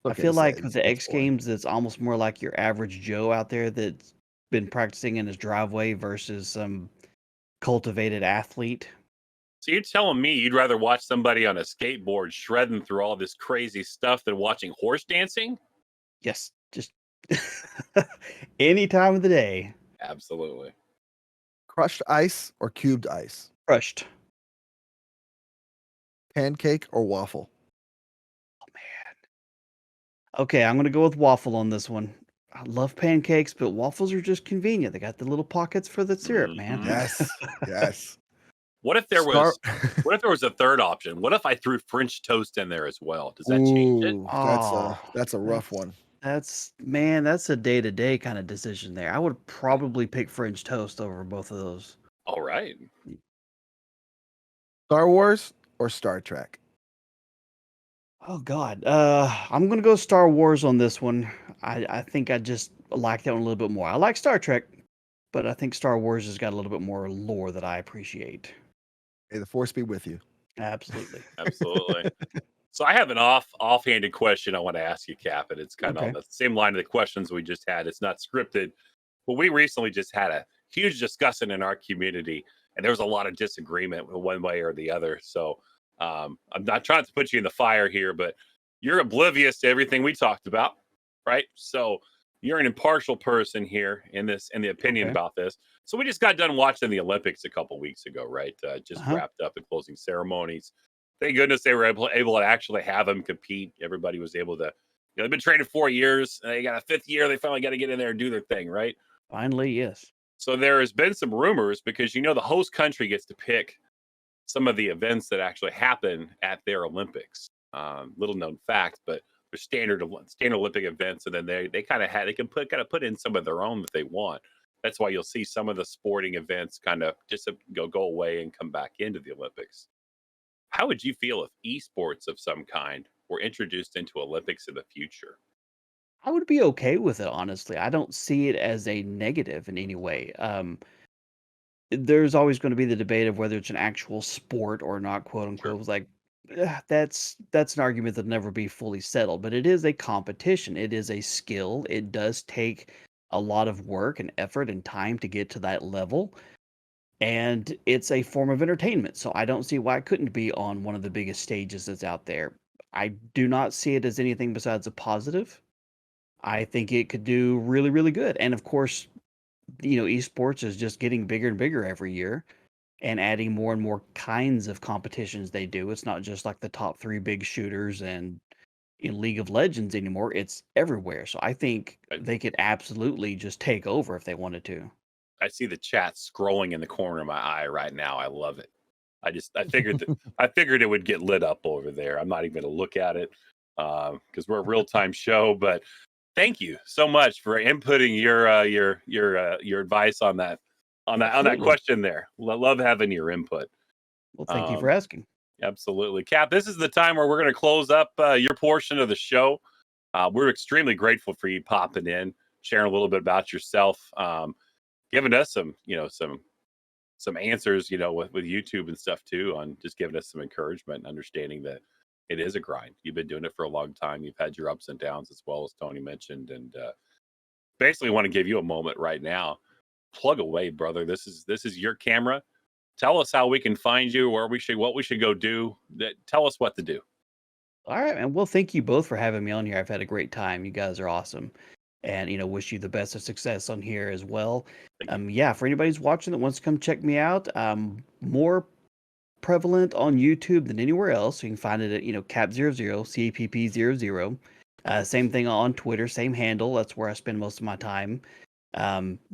I Okay to feel like say. with the It's X boring. Games, it's almost more like your average Joe out there that's been practicing in his driveway versus some cultivated athlete. So you're telling me you'd rather watch somebody on a skateboard shredding through all this crazy stuff than watching horse dancing? Yes, just any time of the day. Absolutely. Crushed ice or cubed ice? Crushed. Pancake or waffle? Okay, I'm gonna go with waffle on this one. I love pancakes, but waffles are just convenient. They got the little pockets for the syrup, man. Mhm. Yes. Yes. What if there Star- was a third option? What if I threw French toast in there as well? Does that change it? Ooh, Oh, that's a rough one. That's a day-to-day kind of decision there. I would probably pick French toast over both of those. All right. Star Wars or Star Trek? Oh God, I'm gonna go Star Wars on this one. I think I just like that one a little bit more. I like Star Trek, but I think Star Wars has got a little bit more lore that I appreciate. May the force be with you. Absolutely. Absolutely. So I have an offhanded question I want to ask you, Cap, and it's kind of Okay. on the same line of the questions we just had. It's not scripted, but we recently just had a huge discussion in our community, and there was a lot of disagreement one way or the other. So I'm not trying to put you in the fire here, but you're oblivious to everything we talked about, right? So you're an impartial person here in the opinion Okay. about this. So we just got done watching the Olympics a couple weeks ago, right? Just Uh-huh. wrapped up the closing ceremonies. Thank goodness they were able to actually have them compete. Everybody was able to. They've been training 4 years. They got a fifth year. They finally got to get in there and do their thing, right? Finally, yes. So there has been some rumors because the host country gets to pick some of the events that actually happen at their Olympics. Little known fact, but they're standard Olympic events, and then they kind of they can put in some of their own that they want. That's why you'll see some of the sporting events kind of just go away and come back into the Olympics. How would you feel if esports of some kind were introduced into Olympics in the future? I would be okay with it, honestly. I don't see it as a negative in any way. There's always going to be the debate of whether it's an actual sport or not, quote Sure. unquote. It's like that's an argument that'll never be fully settled. But it is a competition. It is a skill. It does take a lot of work and effort and time to get to that level. And it's a form of entertainment. So I don't see why it couldn't be on one of the biggest stages that's out there. I do not see it as anything besides a positive. I think it could do really, really good. And of course, esports is just getting bigger and bigger every year and adding more and more kinds of competitions they do. It's not just like the top three big shooters and in League of Legends anymore. It's everywhere. So I think I, they could absolutely just take over if they wanted to. I see the chat scrolling in the corner of my eye right now. I love it. I figured it would get lit up over there. I'm not even going to look at it because we're a real time show. But thank you so much for inputting your advice on that Absolutely. question there. Love having your input. Well, thank you for Um, asking. Absolutely. Cap, this is the time where we're going to close up your portion of the show. We're extremely grateful for you popping in, sharing a little bit about yourself, giving us some answers, with YouTube and stuff too, on just giving us some encouragement and understanding that it is a grind. You've been doing it for a long time. You've had your ups and downs as well, as Tony mentioned, and basically want to give you a moment right now. Plug away, brother. This is your camera. Tell us how we can find you, what we should go do. Tell us what to do. All right, man. Well, thank you both for having me on here. I've had a great time. You guys are awesome. And, wish you the best of success on here as well. Yeah, for anybody who's watching that wants to come check me out, more prevalent on YouTube than anywhere else. You can find it at, Cap00, CAPP00. Same thing on Twitter, same handle. That's where I spend most of my time.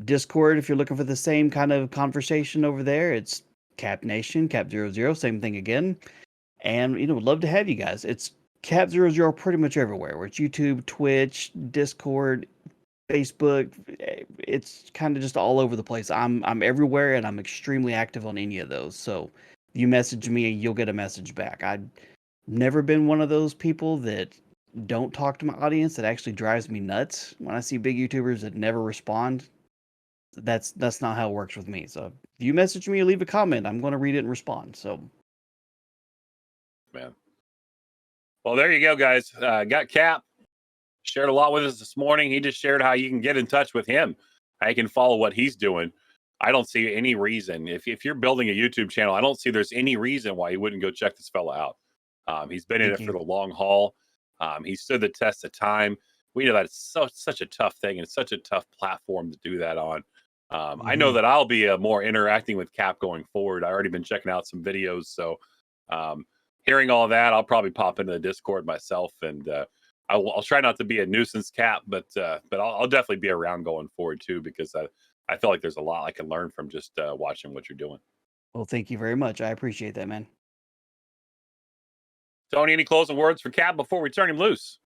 Discord, if you're looking for the same kind of conversation over there, it's Cap Nation, Cap00, same thing again. And, would love to have you guys. It's Cap00 pretty much everywhere, where it's YouTube, Twitch, Discord, Facebook. It's kind of just all over the place. I'm everywhere, and I'm extremely active on any of those. So if you message me, you'll get a message back. I've never been one of those people that don't talk to my audience. That actually drives me nuts when I see big YouTubers that never respond. That's not how it works with me. So if you message me or leave a comment, I'm going to read it and respond. So, Man. Well, there you go, guys. Got Cap. Shared a lot with us this morning. He just shared how you can get in touch with him. How you can follow what he's doing. I don't see any reason. If you're building a YouTube channel, I don't see there's any reason why you wouldn't go check this fella out. He's been in thank it for you. the long haul. He stood the test of time. We know that it's such a tough thing and such a tough platform to do that on. I know Mhm. that I'll be more interacting with Cap going forward. I already been checking out some videos, so hearing all that, I'll probably pop into the Discord myself, and I'll try not to be a nuisance, Cap, but I'll definitely be around going forward too, because I feel like there's a lot I can learn from just watching what you're doing. Well, thank you very much. I appreciate that, man. Tony, any closing words for Cap before we turn him loose?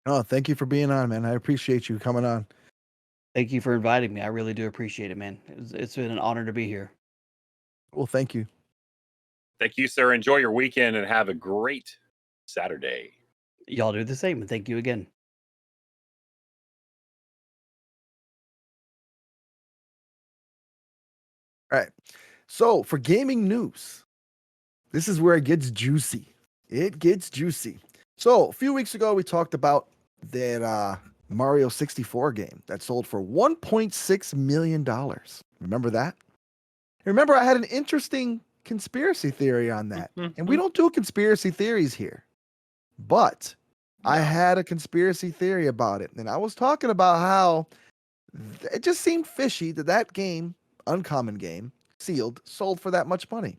Oh, thank you for being on, man. I appreciate you coming on. Thank you for inviting me. I really do appreciate it, man. It's been an honor to be here. Well, thank you. Thank you, sir. Enjoy your weekend and have a great Saturday. Y'all do the same, and thank you again. All right. So for gaming news, this is where it gets juicy. It gets juicy. So a few weeks ago, we talked about that Mario 64 game that sold for $1.6 million. Remember that? Remember, I had an interesting conspiracy theory on that. And we don't do conspiracy theories here. But I had a conspiracy theory about it. And I was talking about how it just seemed fishy that that game, uncommon game, sealed, sold for that much money.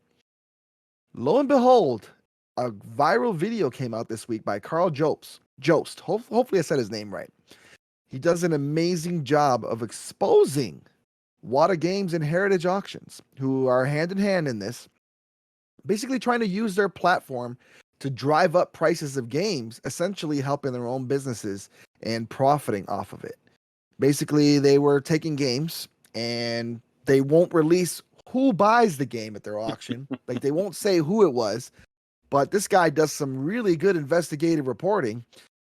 Lo and behold, a viral video came out this week by Carl Jost. Hopefully I said his name right. He does an amazing job of exposing Wata Games and Heritage Auctions, who are hand in hand in this, basically trying to use their platform to drive up prices of games, essentially helping their own businesses and profiting off of it. Basically, they were taking games and they won't release who buys the game at their auction. Like, they won't say who it was, but this guy does some really good investigative reporting.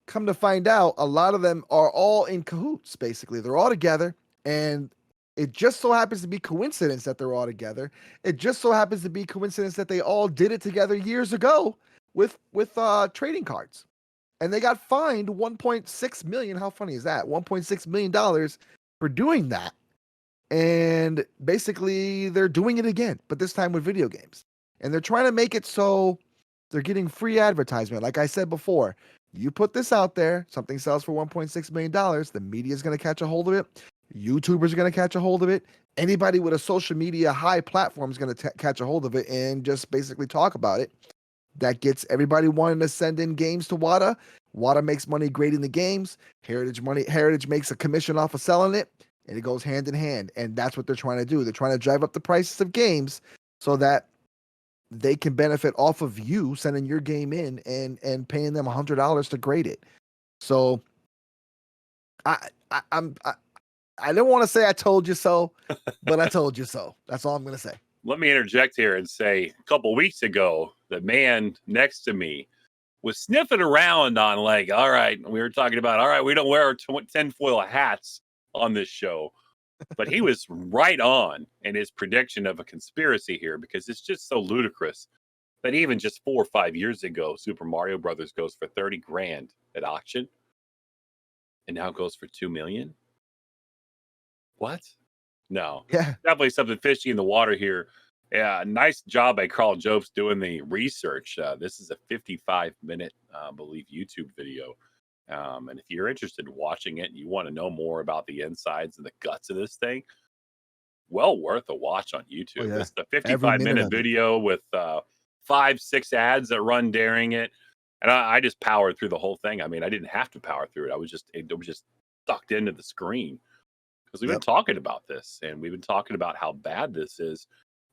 Come to find out, a lot of them are all in cahoots, basically. They're all together, and it just so happens to be coincidence that they're all together. It just so happens to be coincidence that they all did it together years ago with trading cards. And they got fined $1.6 million. How funny is that? $1.6 million for doing that. And basically, they're doing it again, but this time with video games. And they're trying to make it so they're getting free advertisement. Like I said before, you put this out there, something sells for $1.6 million, the media is going to catch a hold of it. YouTubers are going to catch a hold of it. Anybody with a social media high platform is going to catch a hold of it and just basically talk about it. That gets everybody wanting to send in games to Wata. Wata makes money grading the games. Heritage makes a commission off of selling it, and it goes hand in hand. And that's what they're trying to do. They're trying to drive up the prices of games so that they can benefit off of you sending your game in and paying them $100 to grade it. So I don't want to say I told you so, but I told you so. That's all I'm going to say. Let me interject here and say a couple of weeks ago, the man next to me was sniffing around on like, all right, we were talking about, all right, we don't wear our tinfoil hats on this show. But he was right on in his prediction of a conspiracy here, because it's just so ludicrous that even just 4 or 5 years ago, Super Mario Brothers goes for 30 grand at auction and now goes for 2 million. What? No. Yeah. Definitely something fishy in the water here. Yeah, nice job by Carl Jobs doing the research. This is a 55-minute, I believe, YouTube video. And if you're interested in watching it and you want to know more about the insides and the guts of this thing, well worth a watch on YouTube. Oh, yeah. It's a 55-minute video with 5-6 ads that run during it. And I just powered through the whole thing. I mean, I didn't have to power through it. It was just sucked into the screen. Because we've been talking about this, and we've been talking about how bad this is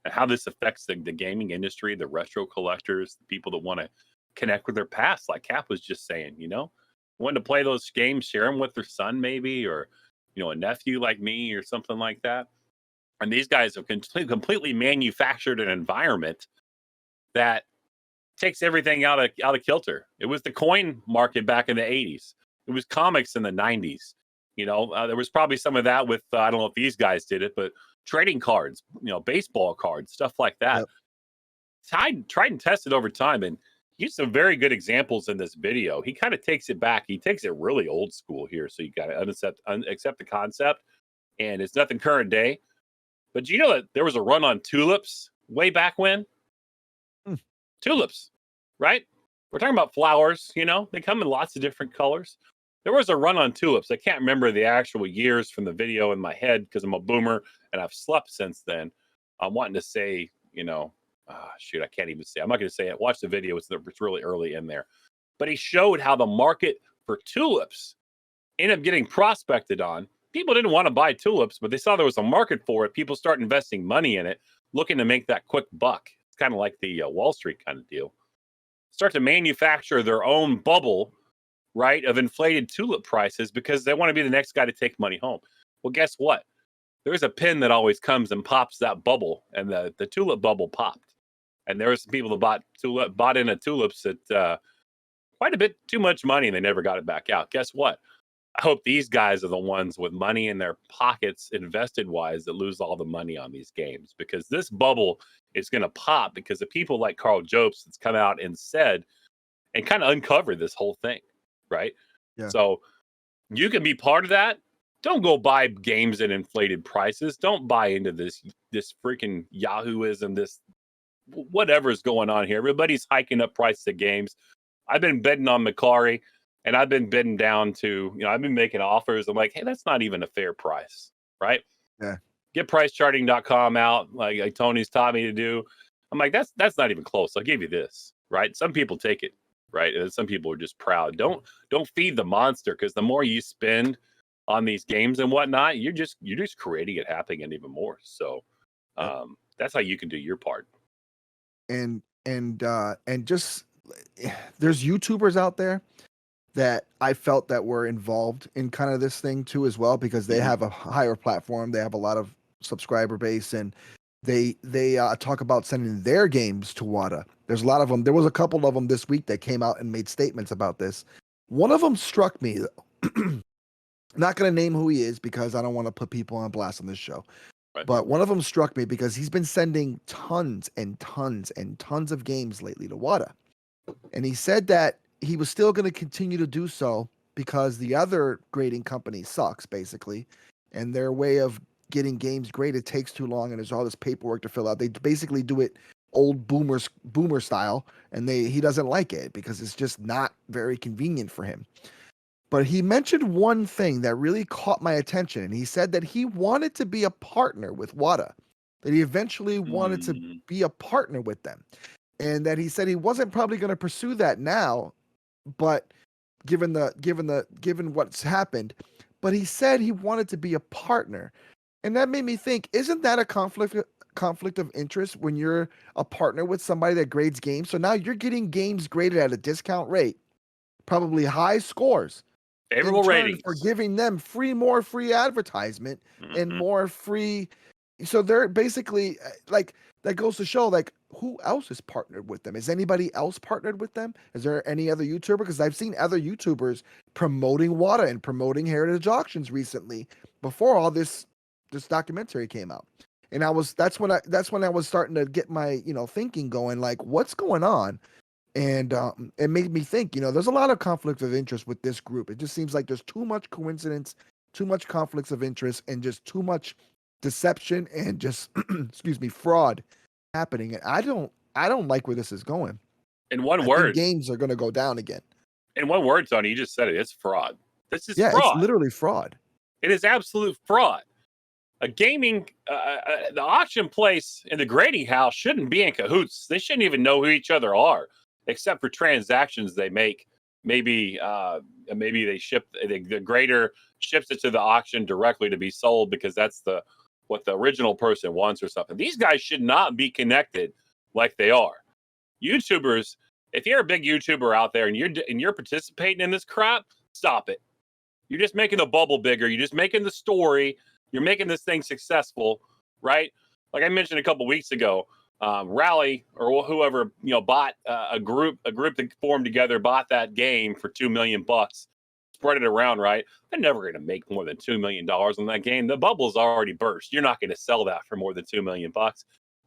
and how this affects the gaming industry, the retro collectors, the people that want to connect with their past. Like Cap was just saying, wanting to play those games, share them with their son maybe, or, a nephew like me or something like that. And these guys have completely manufactured an environment that takes everything out of kilter. It was the coin market back in the 80s. It was comics in the 90s. There was probably some of that with, I don't know if these guys did it, but trading cards, baseball cards, stuff like that. Yep. Tried and tested over time, and he used some very good examples in this video. He kind of takes it back. He takes it really old school here. So you got to accept the concept, and it's nothing current day. But you know that there was a run on tulips way back when? Tulips, right? We're talking about flowers, they come in lots of different colors. There was a run on tulips. I can't remember the actual years from the video in my head because I'm a boomer and I've slept since then. I'm wanting to say, I can't even say. I'm not going to say it. Watch the video. It's really early in there. But he showed how the market for tulips ended up getting prospected on. People didn't want to buy tulips, but they saw there was a market for it. People start investing money in it, looking to make that quick buck. It's kind of like the Wall Street kind of deal. Start to manufacture their own bubble right, of inflated tulip prices because they want to be the next guy to take money home. Well, guess what? There's a pin that always comes and pops that bubble, and the tulip bubble popped. And there were some people that bought in tulips at quite a bit too much money, and they never got it back out. Guess what? I hope these guys are the ones with money in their pockets, invested wise, that lose all the money on these games, because this bubble is going to pop because of people like Carl Jobst that's come out and said and kind of uncovered this whole thing, right? Yeah. So you can be part of that. Don't go buy games at inflated prices. Don't buy into this freaking Yahooism, this whatever is going on here. Everybody's hiking up prices of games. I've been betting on Macari, and I've been bidding down to, I've been making offers. I'm like, hey, that's not even a fair price, right? Yeah. Get pricecharting.com out, like Tony's taught me to do. I'm like, that's not even close. I'll give you this, right? Some people take it, right? And some people are just proud. Don't feed the monster, because the more you spend on these games and whatnot, you're just creating it happening even more. So that's how you can do your part. And just there's YouTubers out there that I felt that were involved in kind of this thing too as well, because they have a higher platform, they have a lot of subscriber base, and they talk about sending their games to WATA. There's a lot of them. There was a couple of them this week that came out and made statements about this. One of them struck me. Not going to name who he is because I don't want to put people on blast on this show. Right. But one of them struck me because he's been sending tons and tons and tons of games lately to WATA. And he said that he was still going to continue to do so because the other grading company sucks, basically. And their way of getting games graded takes too long, and there's all this paperwork to fill out. They basically do it old boomer style, and he doesn't like it because it's just not very convenient for him. But he mentioned one thing that really caught my attention, and he said that he wanted to be a partner with WATA, that he eventually wanted to be a partner with them, and that he said he wasn't probably going to pursue that now, but given what's happened, but he said he wanted to be a partner, and that made me think: isn't that a conflict of interest when you're a partner with somebody that grades games? So now you're getting games graded at a discount rate, probably high scores. Favorable ratings for giving them more free advertisement and more free. So they're basically like, that goes to show, like, who else is partnered with them? Is anybody else partnered with them? Is there any other YouTuber? Because I've seen other YouTubers promoting WATA and promoting Heritage Auctions recently before all this documentary came out. And that's when I was starting to get my, thinking going, like, what's going on? And it made me think, there's a lot of conflict of interest with this group. It just seems like there's too much coincidence, too much conflicts of interest, and just too much deception and just, fraud happening. And I don't like where this is going. In one word, games are going to go down again. In one word, Tony, you just said it. It's fraud. This is fraud. It's literally fraud. It is absolute fraud. A gaming, the auction place and the grading house shouldn't be in cahoots. They shouldn't even know who each other are, except for transactions they make. Maybe they ship, the grader ships it to the auction directly to be sold because that's what the original person wants or something. These guys should not be connected like they are. YouTubers, if you're a big YouTuber out there and you're participating in this crap, stop it. You're just making the bubble bigger. You're just making the story. You're making this thing successful, right? Like I mentioned a couple weeks ago, Rally or whoever bought a group that formed together, bought that game for $2 million, spread it around, right? They're never going to make more than $2 million on that game. The bubble's already burst. You're not going to sell that for more than $2 million,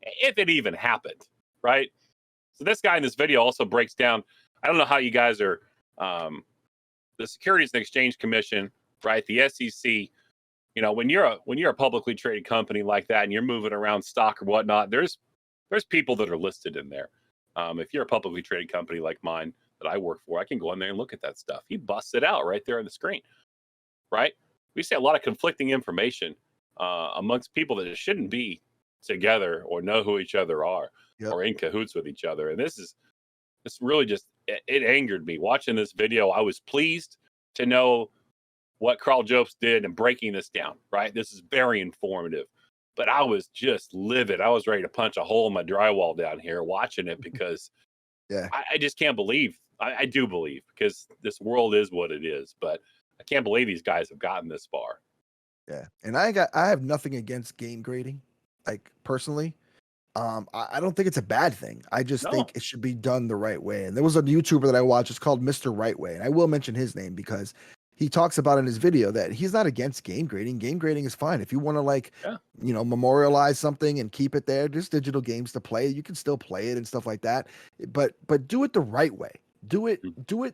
if it even happened, right? So this guy in this video also breaks down. I don't know how you guys are, the Securities and Exchange Commission, right? The SEC. When you're a publicly traded company like that and you're moving around stock or whatnot, there's people that are listed in there. If you're a publicly traded company like mine that I work for, I can go in there and look at that stuff. He busts it out right there on the screen, right? We see a lot of conflicting information amongst people that shouldn't be together or know who each other are or in cahoots with each other. And this really just, it angered me watching this video. I was pleased to know what Carl Jobst did in breaking this down, right? This is very informative. But I was just livid. I was ready to punch a hole in my drywall down here watching it because I just can't believe I do believe, because this world is what it is, but I can't believe these guys have gotten this far. Yeah, and I have nothing against game grading, like personally. I don't think it's a bad thing. I just No. think it should be done the right way. And there was a YouTuber that I watched. It's called Mr. Right Way, and I will mention his name because he talks about in his video that he's not against game grading. Game grading is fine if you want to Yeah. memorialize something and keep it there. There's digital games to play. You can still play it and stuff like that, but do it the right way. Do it the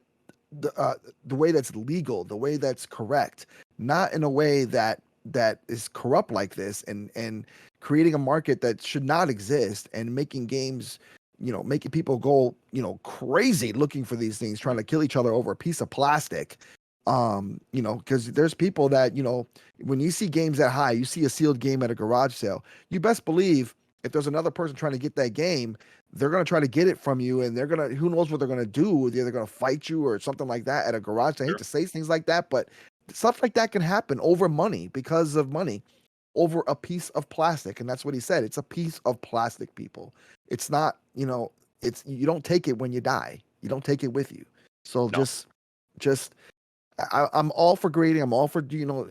way that's legal, the way that's correct, not in a way that is corrupt like this and creating a market that should not exist and making games, making people go, crazy looking for these things, trying to kill each other over a piece of plastic. Because there's people that, when you see games that high, you see a sealed game at a garage sale, you best believe if there's another person trying to get that game, they're going to try to get it from you, and who knows what they're going to do. They're either going to fight you or something like that at a garage. I hate to say things like that, but stuff like that can happen over money, because of money, over a piece of plastic. And that's what he said. It's a piece of plastic, people. It's not, you don't take it when you die. You don't take it with you. So No. I'm all for grading. I'm all for,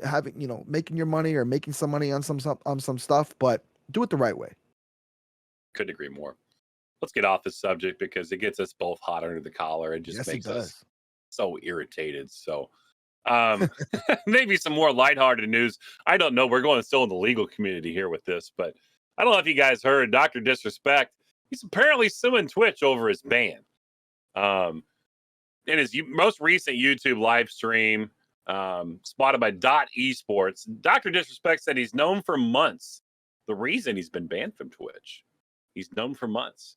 having, making your money or making some money on some stuff, but do it the right way. Couldn't agree more. Let's get off this subject because it gets us both hot under the collar and just makes us so irritated. So maybe some more lighthearted news. I don't know. We're going still in the legal community here with this, but I don't know if you guys heard Dr. Disrespect. He's apparently suing Twitch over his ban. In his most recent YouTube live stream, spotted by Esports, Dr. Disrespect said he's known for months the reason he's been banned from Twitch. He's known for months.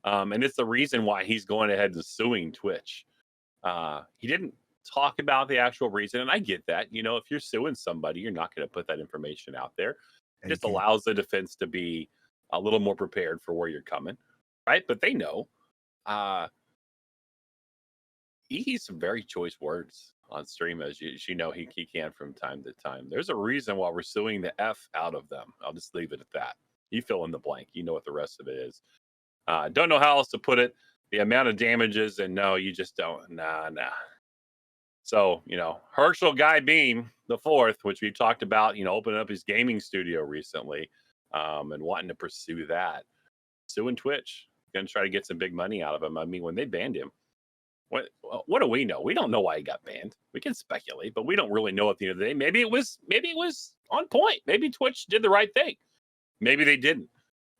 And it's the reason why he's going ahead and suing Twitch. He didn't talk about the actual reason, and I get that. If you're suing somebody, you're not going to put that information out there. It just allows the defense to be a little more prepared for where you're coming, right? But they know. He used some very choice words on stream, as you know he can from time to time. There's a reason why we're suing the F out of them. I'll just leave it at that. You fill in the blank. You know what the rest of it is. Don't know how else to put it. The amount of damages, and no, you just don't. Nah. So, Herschel Guy Beam the fourth, which we talked about, opening up his gaming studio recently, and wanting to pursue that. Suing Twitch, going to try to get some big money out of him. I mean, when they banned him, what do we know? We don't know why he got banned. We can speculate, but we don't really know at the end of the day. Maybe it was on point. Maybe Twitch did the right thing. Maybe they didn't.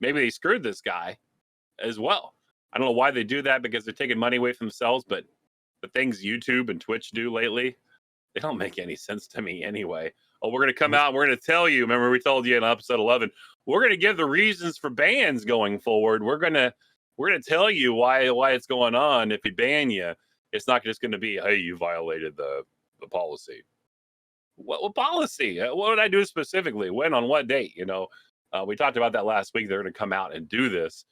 Maybe they screwed this guy as well. I don't know why they do that, because they're taking money away from themselves, but the things YouTube and Twitch do lately, they don't make any sense to me anyway. Oh, we're going to come out and we're going to tell you, remember we told you in episode 11, we're going to give the reasons for bans going forward. We're going to tell you why it's going on. If we ban you, it's not just going to be, hey, you violated the policy. What policy? What did I do specifically? When, on what date? We talked about that last week. They're going to come out and do this.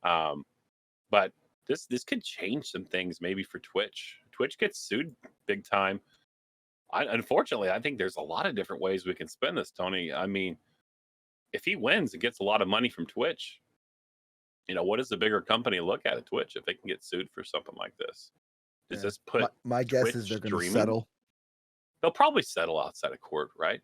But this could change some things maybe for Twitch. Twitch gets sued big time. Unfortunately, I think there's a lot of different ways we can spend this, Tony. I mean, if he wins and gets a lot of money from Twitch, what does the bigger company look at Twitch if they can get sued for something like this? Does this put my guess is they're going to settle? They'll probably settle outside of court, right?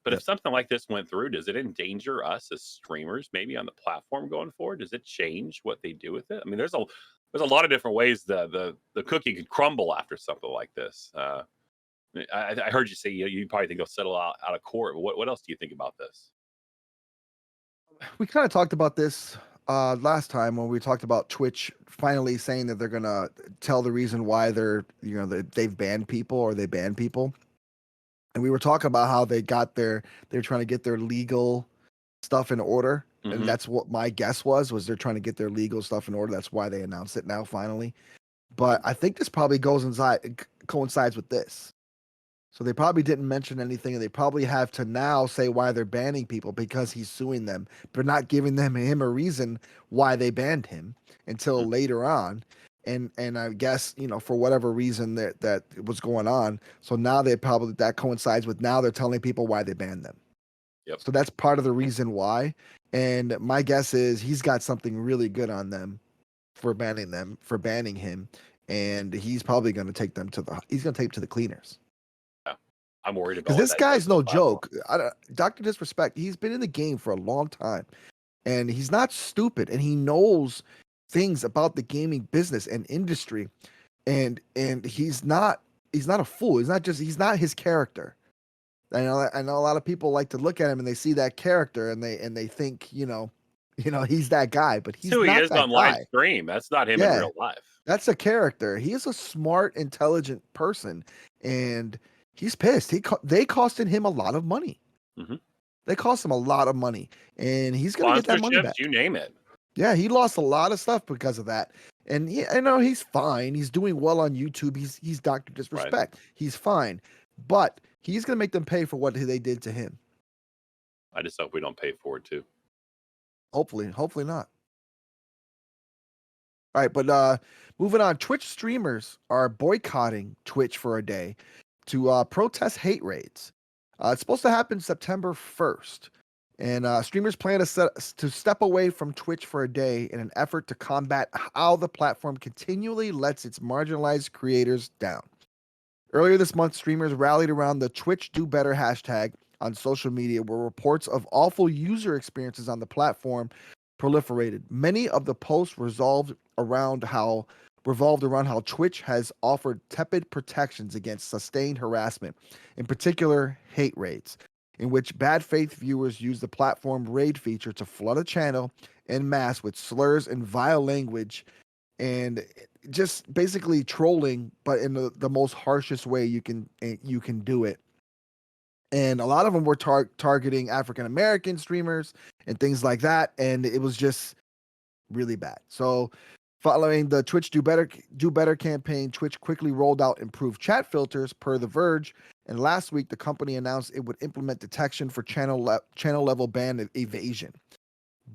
But if something like this went through, does it endanger us as streamers maybe on the platform going forward? Does it change what they do with it? I mean, there's a lot of different ways the cookie could crumble after something like this. I heard you say you probably think they'll settle out of court. What else do you think about this? We kind of talked about this last time when we talked about Twitch finally saying that they're gonna tell the reason why they've banned people or they ban people. And we were talking about how they're trying to get their legal stuff in order. Mm-hmm. And that's what my guess was they're trying to get their legal stuff in order. That's why they announced it now, finally. But I think this probably coincides with this. So they probably didn't mention anything, and they probably have to now say why they're banning people because he's suing them, but not giving him a reason why they banned him until later on. And I guess, for whatever reason that was going on. So now that coincides with now they're telling people why they banned them. Yep. So that's part of the reason why. And my guess is he's got something really good on them for banning him. and he's probably going to take them to the cleaners. Yeah. I'm worried about Because what this that guy's does to no the platform. joke. Dr. Disrespect, he's been in the game for a long time, and he's not stupid, and he knows things about the gaming business and industry, and he's not a fool. He's not his character. I know a lot of people like to look at him and they see that character and they think, he's that guy, but That's he's who he not is that on live guy. stream. That's not him in Yeah, real life. that's a character. He is a smart, intelligent person, and he's pissed. They costed him a lot of money. Mhm. They cost him a lot of money, and he's gonna get that money back. Sponsorships, you name it. Yeah, he lost a lot of stuff because of that. And I know he's fine. He's doing well on YouTube. He's Dr. Right. Disrespect. He's fine. But he's gonna make them pay for what they did to him. I just hope we don't pay for it too. Hopefully not. All right, but moving on, Twitch streamers are boycotting Twitch for a day to protest hate raids. It's supposed to happen September 1st. And streamers plan to step away from Twitch for a day in an effort to combat how the platform continually lets its marginalized creators down. Earlier this month, streamers rallied around the Twitch Do Better hashtag on social media, where reports of awful user experiences on the platform proliferated. Many of the posts revolved around how Twitch has offered tepid protections against sustained harassment, in particular hate raids, in which bad faith viewers use the platform raid feature to flood a channel en masse with slurs and vile language and just basically trolling, but in the most harshest way you can do it. And a lot of them were targeting African American streamers and things like that, and it was just really bad. So, following the Twitch Do Better campaign, Twitch quickly rolled out improved chat filters per The Verge, and last week the company announced it would implement detection for channel level ban evasion,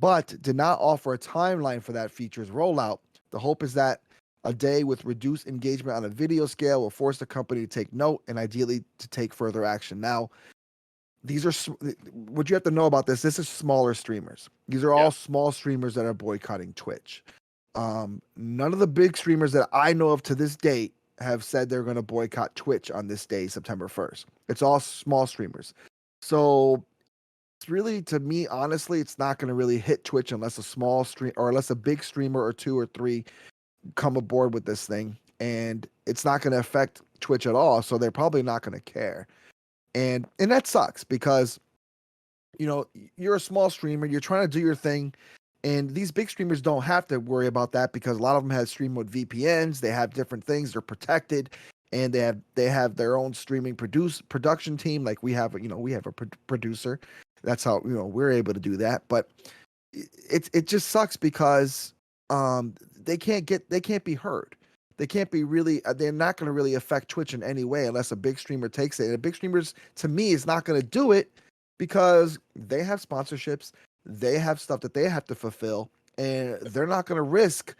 but did not offer a timeline for that feature's rollout. The hope is that a day with reduced engagement on a video scale will force the company to take note and ideally to take further action. Now, these are what you have to know about this. This is smaller streamers. These are all small streamers that are boycotting Twitch. None of the big streamers that I know of to this date have said they're going to boycott Twitch on this day, September 1st. It's all small streamers. So it's really, to me, honestly, it's not going to really hit Twitch unless a big streamer or two or three come aboard with this thing, and it's not going to affect Twitch at all. So they're probably not going to care. And that sucks because, you're a small streamer, you're trying to do your thing, and these big streamers don't have to worry about that because a lot of them have stream with VPNs, they have different things, they're protected, and they have their own streaming production team. Like we have a producer. That's how we're able to do that. But it just sucks because they can't be heard. They can't be really. They're not going to really affect Twitch in any way unless a big streamer takes it. And a big streamers, to me, is not going to do it because they have sponsorships, they have stuff that they have to fulfill, and they're not going to risk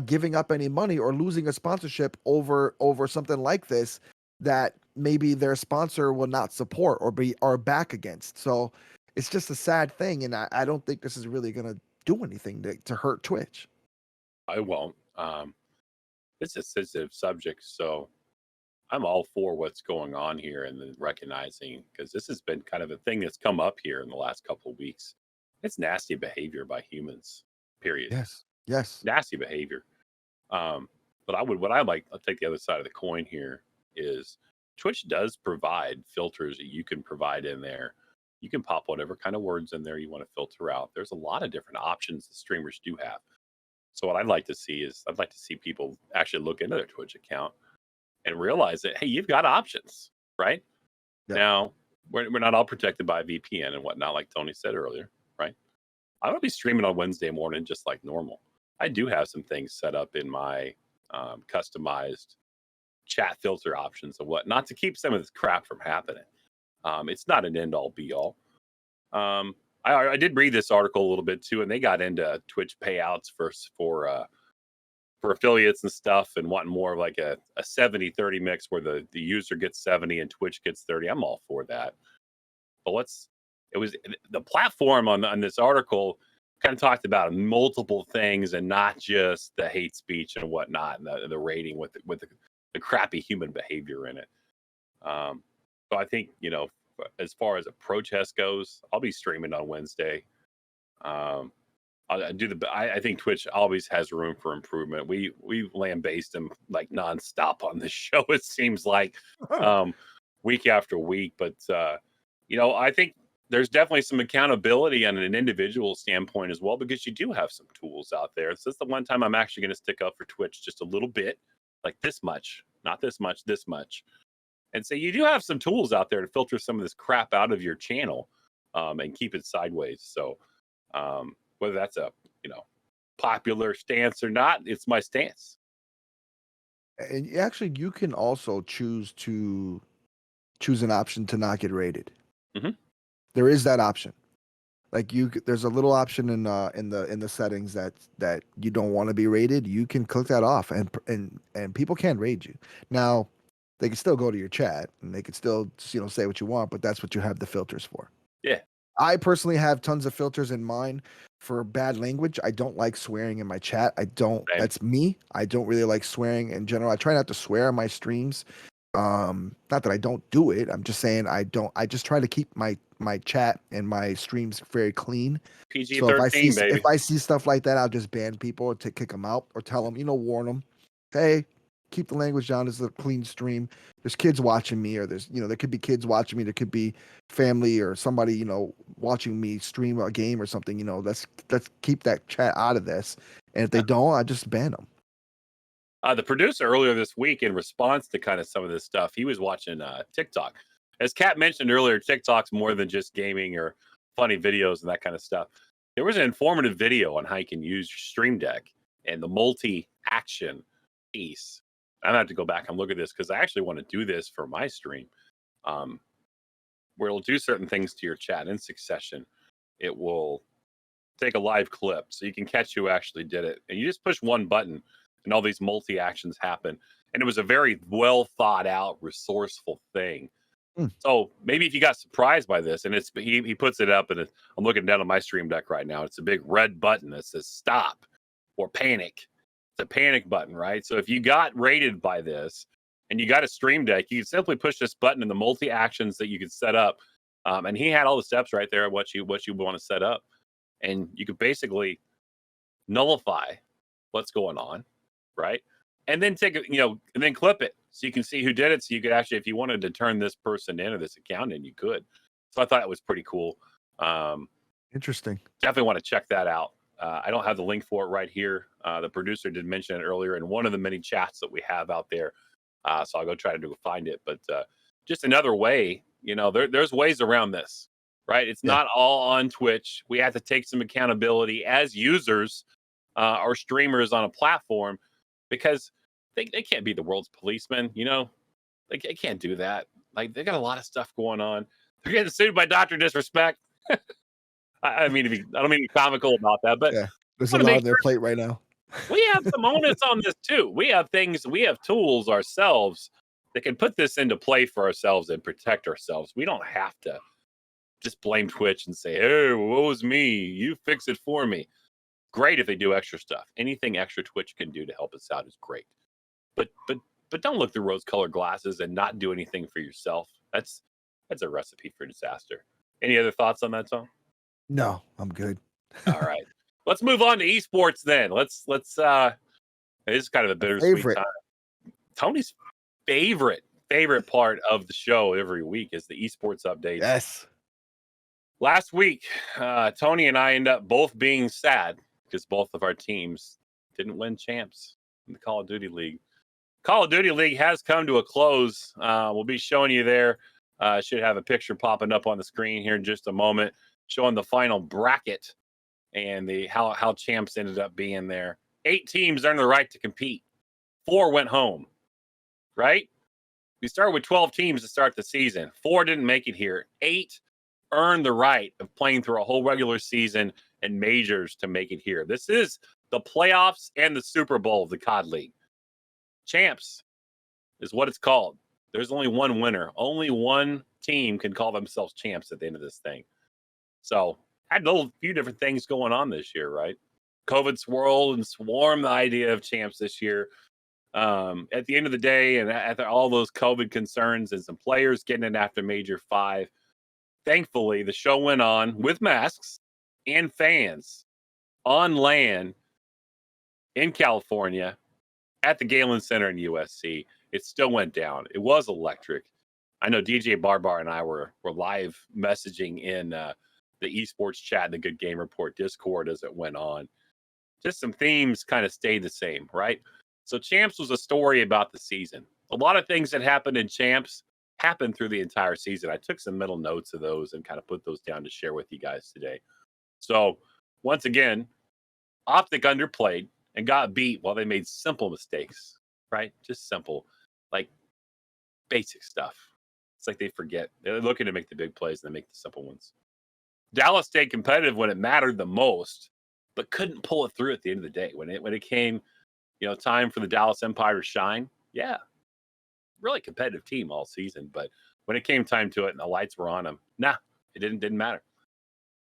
giving up any money or losing a sponsorship over something like this that maybe their sponsor will not support or back against. So it's just a sad thing, and I don't think this is really going to do anything to hurt Twitch. I won't. It's a sensitive subject, so I'm all for what's going on here and then recognizing, because this has been kind of a thing that's come up here in the last couple of weeks. It's nasty behavior by humans, period. Yes. Nasty behavior. But I'll take the other side of the coin here is Twitch does provide filters that you can provide in there. You can pop whatever kind of words in there you want to filter out. There's a lot of different options that streamers do have. So what I'd like to see people actually look into their Twitch account and realize that, hey, you've got options, right? Yep. Now, we're not all protected by VPN and whatnot, like Tony said earlier, right? I will be streaming on Wednesday morning just like normal. I do have some things set up in my customized chat filter options and whatnot to keep some of this crap from happening. It's not an end-all, be-all. I did read this article a little bit too, and they got into Twitch payouts for affiliates and stuff and wanting more of like a 70-30 mix where the user gets 70 and Twitch gets 30. I'm all for that. But it was the platform on this article kind of talked about multiple things and not just the hate speech and whatnot, and the rating with the crappy human behavior in it. So I think, as far as a protest goes, I'll be streaming on Wednesday. I think Twitch always has room for improvement. We lambaste them like nonstop on this show. It seems like week after week, but I think there's definitely some accountability on an individual standpoint as well, because you do have some tools out there. So it's the one time I'm actually going to stick up for Twitch just a little bit, like this much, not this much, this much. And so you do have some tools out there to filter some of this crap out of your channel and keep it sideways. So whether that's a popular stance or not, it's my stance. And actually, you can also choose an option to not get rated. Mhm. There is that option. Like there's a little option in the settings that you don't want to be rated. You can click that off, and people can't raid you. Now, they can still go to your chat and they can still say what you want, but that's what you have the filters for. Yeah. I personally have tons of filters in mine for bad language. I don't like swearing in my chat. Same. That's me. I don't really like swearing in general. I try not to swear on my streams. Not that I don't do it. I'm just saying I just try to keep my chat and my streams very clean. PG-13, So baby. if I see stuff like that, I'll just ban people or kick them out or tell them, warn them, hey, keep the language down. This is a clean stream. There's kids watching me, or there could be kids watching me. There could be family or somebody, watching me stream a game or something. Let's keep that chat out of this. And if they don't, I just ban them. The producer earlier this week, in response to kind of some of this stuff, he was watching TikTok. As Kat mentioned earlier, TikTok's more than just gaming or funny videos and that kind of stuff. There was an informative video on how you can use your Stream Deck and the multi-action piece. I'm going to have to go back and look at this because I actually want to do this for my stream, where it'll do certain things to your chat in succession. It will take a live clip so you can catch who actually did it. And you just push one button and all these multi-actions happen. And it was a very well thought out, resourceful thing. So maybe if you got surprised by this, and he puts it up, and I'm looking down on my Stream Deck right now. It's a big red button that says stop or panic. It's a panic button, right? So if you got rated by this and you got a Stream Deck, you can simply push this button in the multi-actions that you could set up. And he had all the steps right there of what you want to set up. And you could basically nullify what's going on, right? And then and then clip it so you can see who did it. So you could actually, if you wanted to turn this person in or this account in, you could. So I thought it was pretty cool. Interesting. Definitely want to check that out. I don't have the link for it right here. The producer did mention it earlier in one of the many chats that we have out there. So I'll go try to find it. But just another way, there's ways around this, right? It's not all on Twitch. We have to take some accountability as users or streamers on a platform, because they can't be the world's policemen, they can't do that. Like, they got a lot of stuff going on. They're getting sued by Dr. Disrespect. I don't mean to be comical about that, but there's a lot on their plate right now. We have some onus on this too. We have tools ourselves that can put this into play for ourselves and protect ourselves. We don't have to just blame Twitch and say, "Hey, woe is me. You fix it for me." Great if they do extra stuff. Anything extra Twitch can do to help us out is great. But don't look through rose-colored glasses and not do anything for yourself. That's a recipe for disaster. Any other thoughts on that, Tom? No, I'm good. All right. Let's move on to esports then. Let's this is kind of a bittersweet time. Tony's favorite part of the show every week is the esports update. Yes. Last week, Tony and I end up both being sad because both of our teams didn't win champs in the Call of Duty League. Call of Duty League has come to a close. We'll be showing you there. Should have a picture popping up on the screen here in just a moment, showing the final bracket and how champs ended up being there. 8 teams earned the right to compete. 4 went home, right? We started with 12 teams to start the season. 4 didn't make it here. 8 earned the right of playing through a whole regular season and majors to make it here. This is the playoffs and the Super Bowl of the COD League. Champs is what it's called. There's only one winner. Only one team can call themselves champs at the end of this thing. So had a few different things going on this year, right? COVID swirled and swarmed the idea of champs this year. At the end of the day, and after all those COVID concerns and some players getting it after Major 5, thankfully the show went on with masks and fans on land in California at the Galen Center in USC. It still went down. It was electric. I know DJ Barbar and I were live messaging in the esports chat, the Good Game Report Discord as it went on. Just some themes kind of stayed the same, right? So Champs was a story about the season. A lot of things that happened in Champs happened through the entire season. I took some mental notes of those and kind of put those down to share with you guys today. So once again, Optic underplayed and got beat while they made simple mistakes, right? Just simple, like basic stuff. It's like they forget. They're looking to make the big plays and they make the simple ones. Dallas stayed competitive when it mattered the most, but couldn't pull it through at the end of the day. When it came, time for the Dallas Empire to shine, yeah, really competitive team all season. But when it came time to it and the lights were on them, nah, it didn't matter.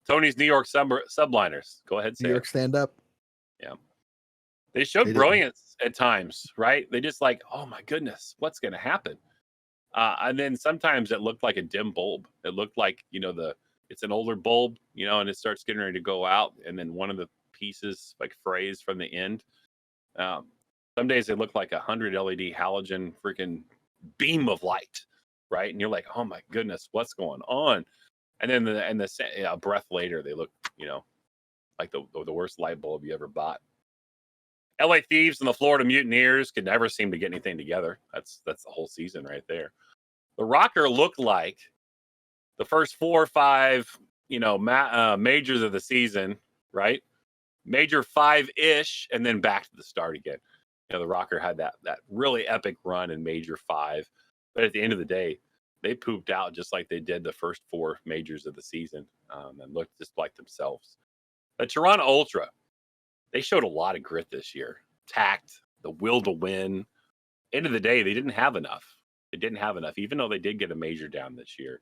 Tony's New York subliners. Go ahead, say New York it. stand up. Yeah. They showed brilliance at times, right? They just like, oh my goodness, what's going to happen? And then sometimes it looked like a dim bulb. It looked like, it's an older bulb, and it starts getting ready to go out. And then one of the pieces like frays from the end. Some days they look like 100 LED halogen freaking beam of light, right? And you're like, oh my goodness, what's going on? And then a breath later, they look, like the worst light bulb you ever bought. LA Thieves and the Florida Mutineers could never seem to get anything together. That's the whole season right there. The Rocker looked like the first 4 or 5, majors of the season, right? Major 5-ish, and then back to the start again. The Rocker had that really epic run in Major 5, but at the end of the day, they pooped out just like they did the first 4 majors of the season, and looked just like themselves. The Toronto Ultra, they showed a lot of grit this year, tact, the will to win. End of the day, they didn't have enough. Even though they did get a major down this year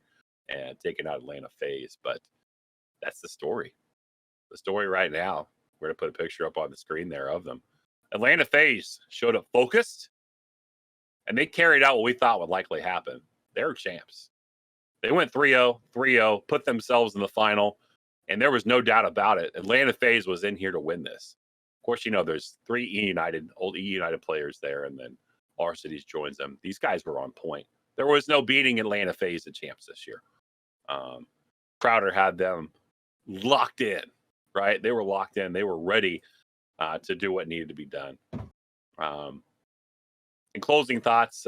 and taking out Atlanta FaZe. But that's the story. The story right now. We're going to put a picture up on the screen there of them. Atlanta FaZe showed up focused, and they carried out what we thought would likely happen. They're champs. They went 3-0, 3-0, put themselves in the final, and there was no doubt about it. Atlanta FaZe was in here to win this. Of course, there's 3 old E United players there, and then Arcities joins them. These guys were on point. There was no beating Atlanta FaZe at champs this year. Crowder had them locked in, right? They were locked in. They were ready to do what needed to be done. In closing thoughts,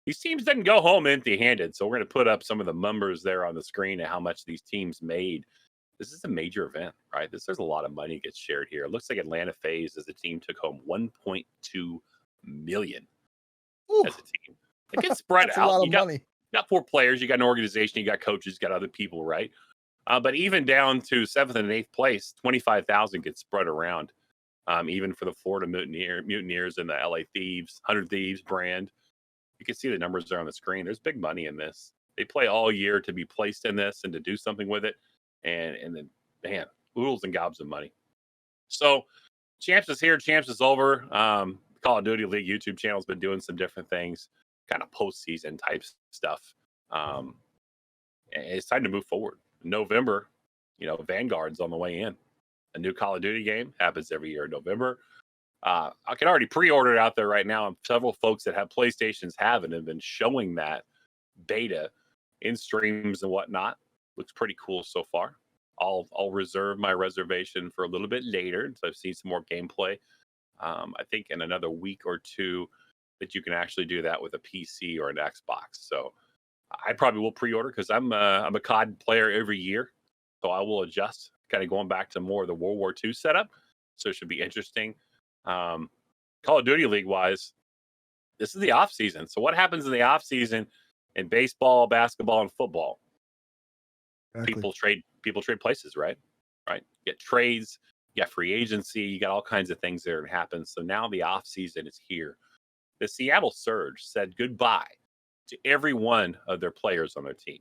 these teams didn't go home empty-handed, so we're going to put up some of the numbers there on the screen of how much these teams made. This is a major event, right? There's a lot of money gets shared here. It looks like Atlanta FaZe as a team took home $1.2 million as a team. It gets spread That's out. A lot of money. You got 4 players, you got an organization, you got coaches, you got other people, right? But even down to 7th and 8th place, 25,000 gets spread around. Even for the Florida Mutineers and the LA Thieves, 100 Thieves brand. You can see the numbers there on the screen. There's big money in this. They play all year to be placed in this and to do something with it. And then, man, oodles and gobs of money. So Champs is here. Champs is over. Call of Duty League YouTube channel has been doing some different things, kind of postseason type stuff. And it's time to move forward. In November, Vanguard's on the way in. A new Call of Duty game happens every year in November. I can already pre-order it out there right now. And several folks that have PlayStations have it and have been showing that beta in streams and whatnot. Looks pretty cool so far. I'll reserve my reservation for a little bit later. So I've seen some more gameplay. I think in another week or 2 that you can actually do that with a PC or an Xbox. So I probably will pre-order because I'm a COD player every year. So I will adjust, kind of going back to more of the World War II setup. So it should be interesting. Call of Duty League wise, this is the off season. So what happens in the off season in baseball, basketball, and football? Exactly. People trade places, right? You get trades, you got free agency, you got all kinds of things there that happen. So now the off season is here. The Seattle Surge said goodbye to every one of their players on their team.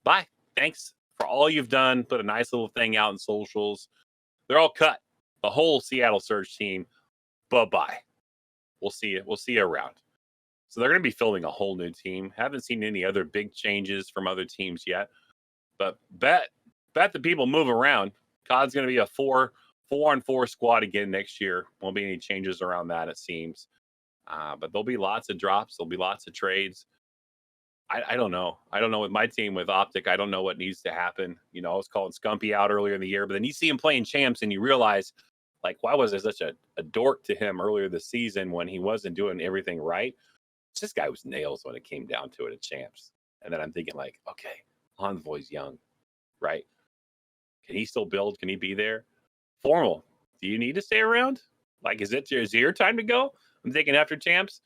Bye. Thanks for all you've done. Put a nice little thing out in socials. They're all cut. The whole Seattle Surge team. Bye-bye. We'll see you. We'll see you around. So they're going to be filling a whole new team. Haven't seen any other big changes from other teams yet. But bet the people move around. COD's going to be a 4-on-4 squad again next year. Won't be any changes around that, it seems. But there'll be lots of drops. There'll be lots of trades. I don't know. I don't know with my team with Optic. I don't know what needs to happen. I was calling Scumpy out earlier in the year, but then you see him playing champs and you realize, like, why was there such a dork to him earlier this season when he wasn't doing everything right? This guy was nails when it came down to it at champs. And then I'm thinking, like, okay, Envoy's young, right? Can he still build? Can he be there? Formal, do you need to stay around? Like, is it your time to go? I'm thinking after champs,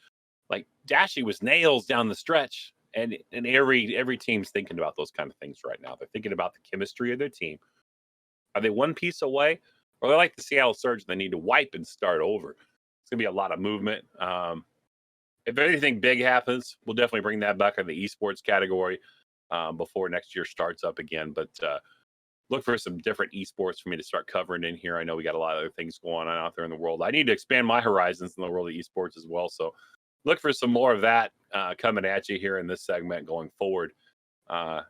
like, Dashy was nails down the stretch. And every team's thinking about those kind of things right now. They're thinking about the chemistry of their team. Are they one piece away? Or they're like the Seattle Surge, they need to wipe and start over. It's going to be a lot of movement. If anything big happens, we'll definitely bring that back in the esports category before next year starts up again. But look for some different esports for me to start covering in here. I know we got a lot of other things going on out there in the world. I need to expand my horizons in the world of esports as well. So look for some more of that coming at you here in this segment going forward.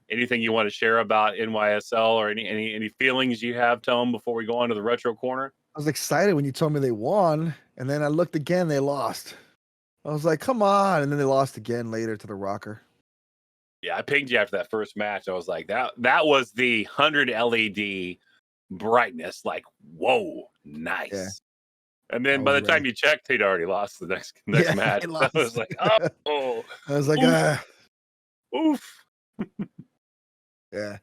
Anything you want to share about NYSL or any feelings you have, Tom, before we go on to the retro corner? I was excited when you told me they won, and then I looked again, they lost. I was like, come on. And then they lost again later to the Rocker. Yeah, I pinged you after that first match. I was like, that was the 100 LED brightness. Like, whoa, nice. Yeah. And then by the time you checked, he'd already lost the next match. I was like, oh. I was like, oof. Yeah.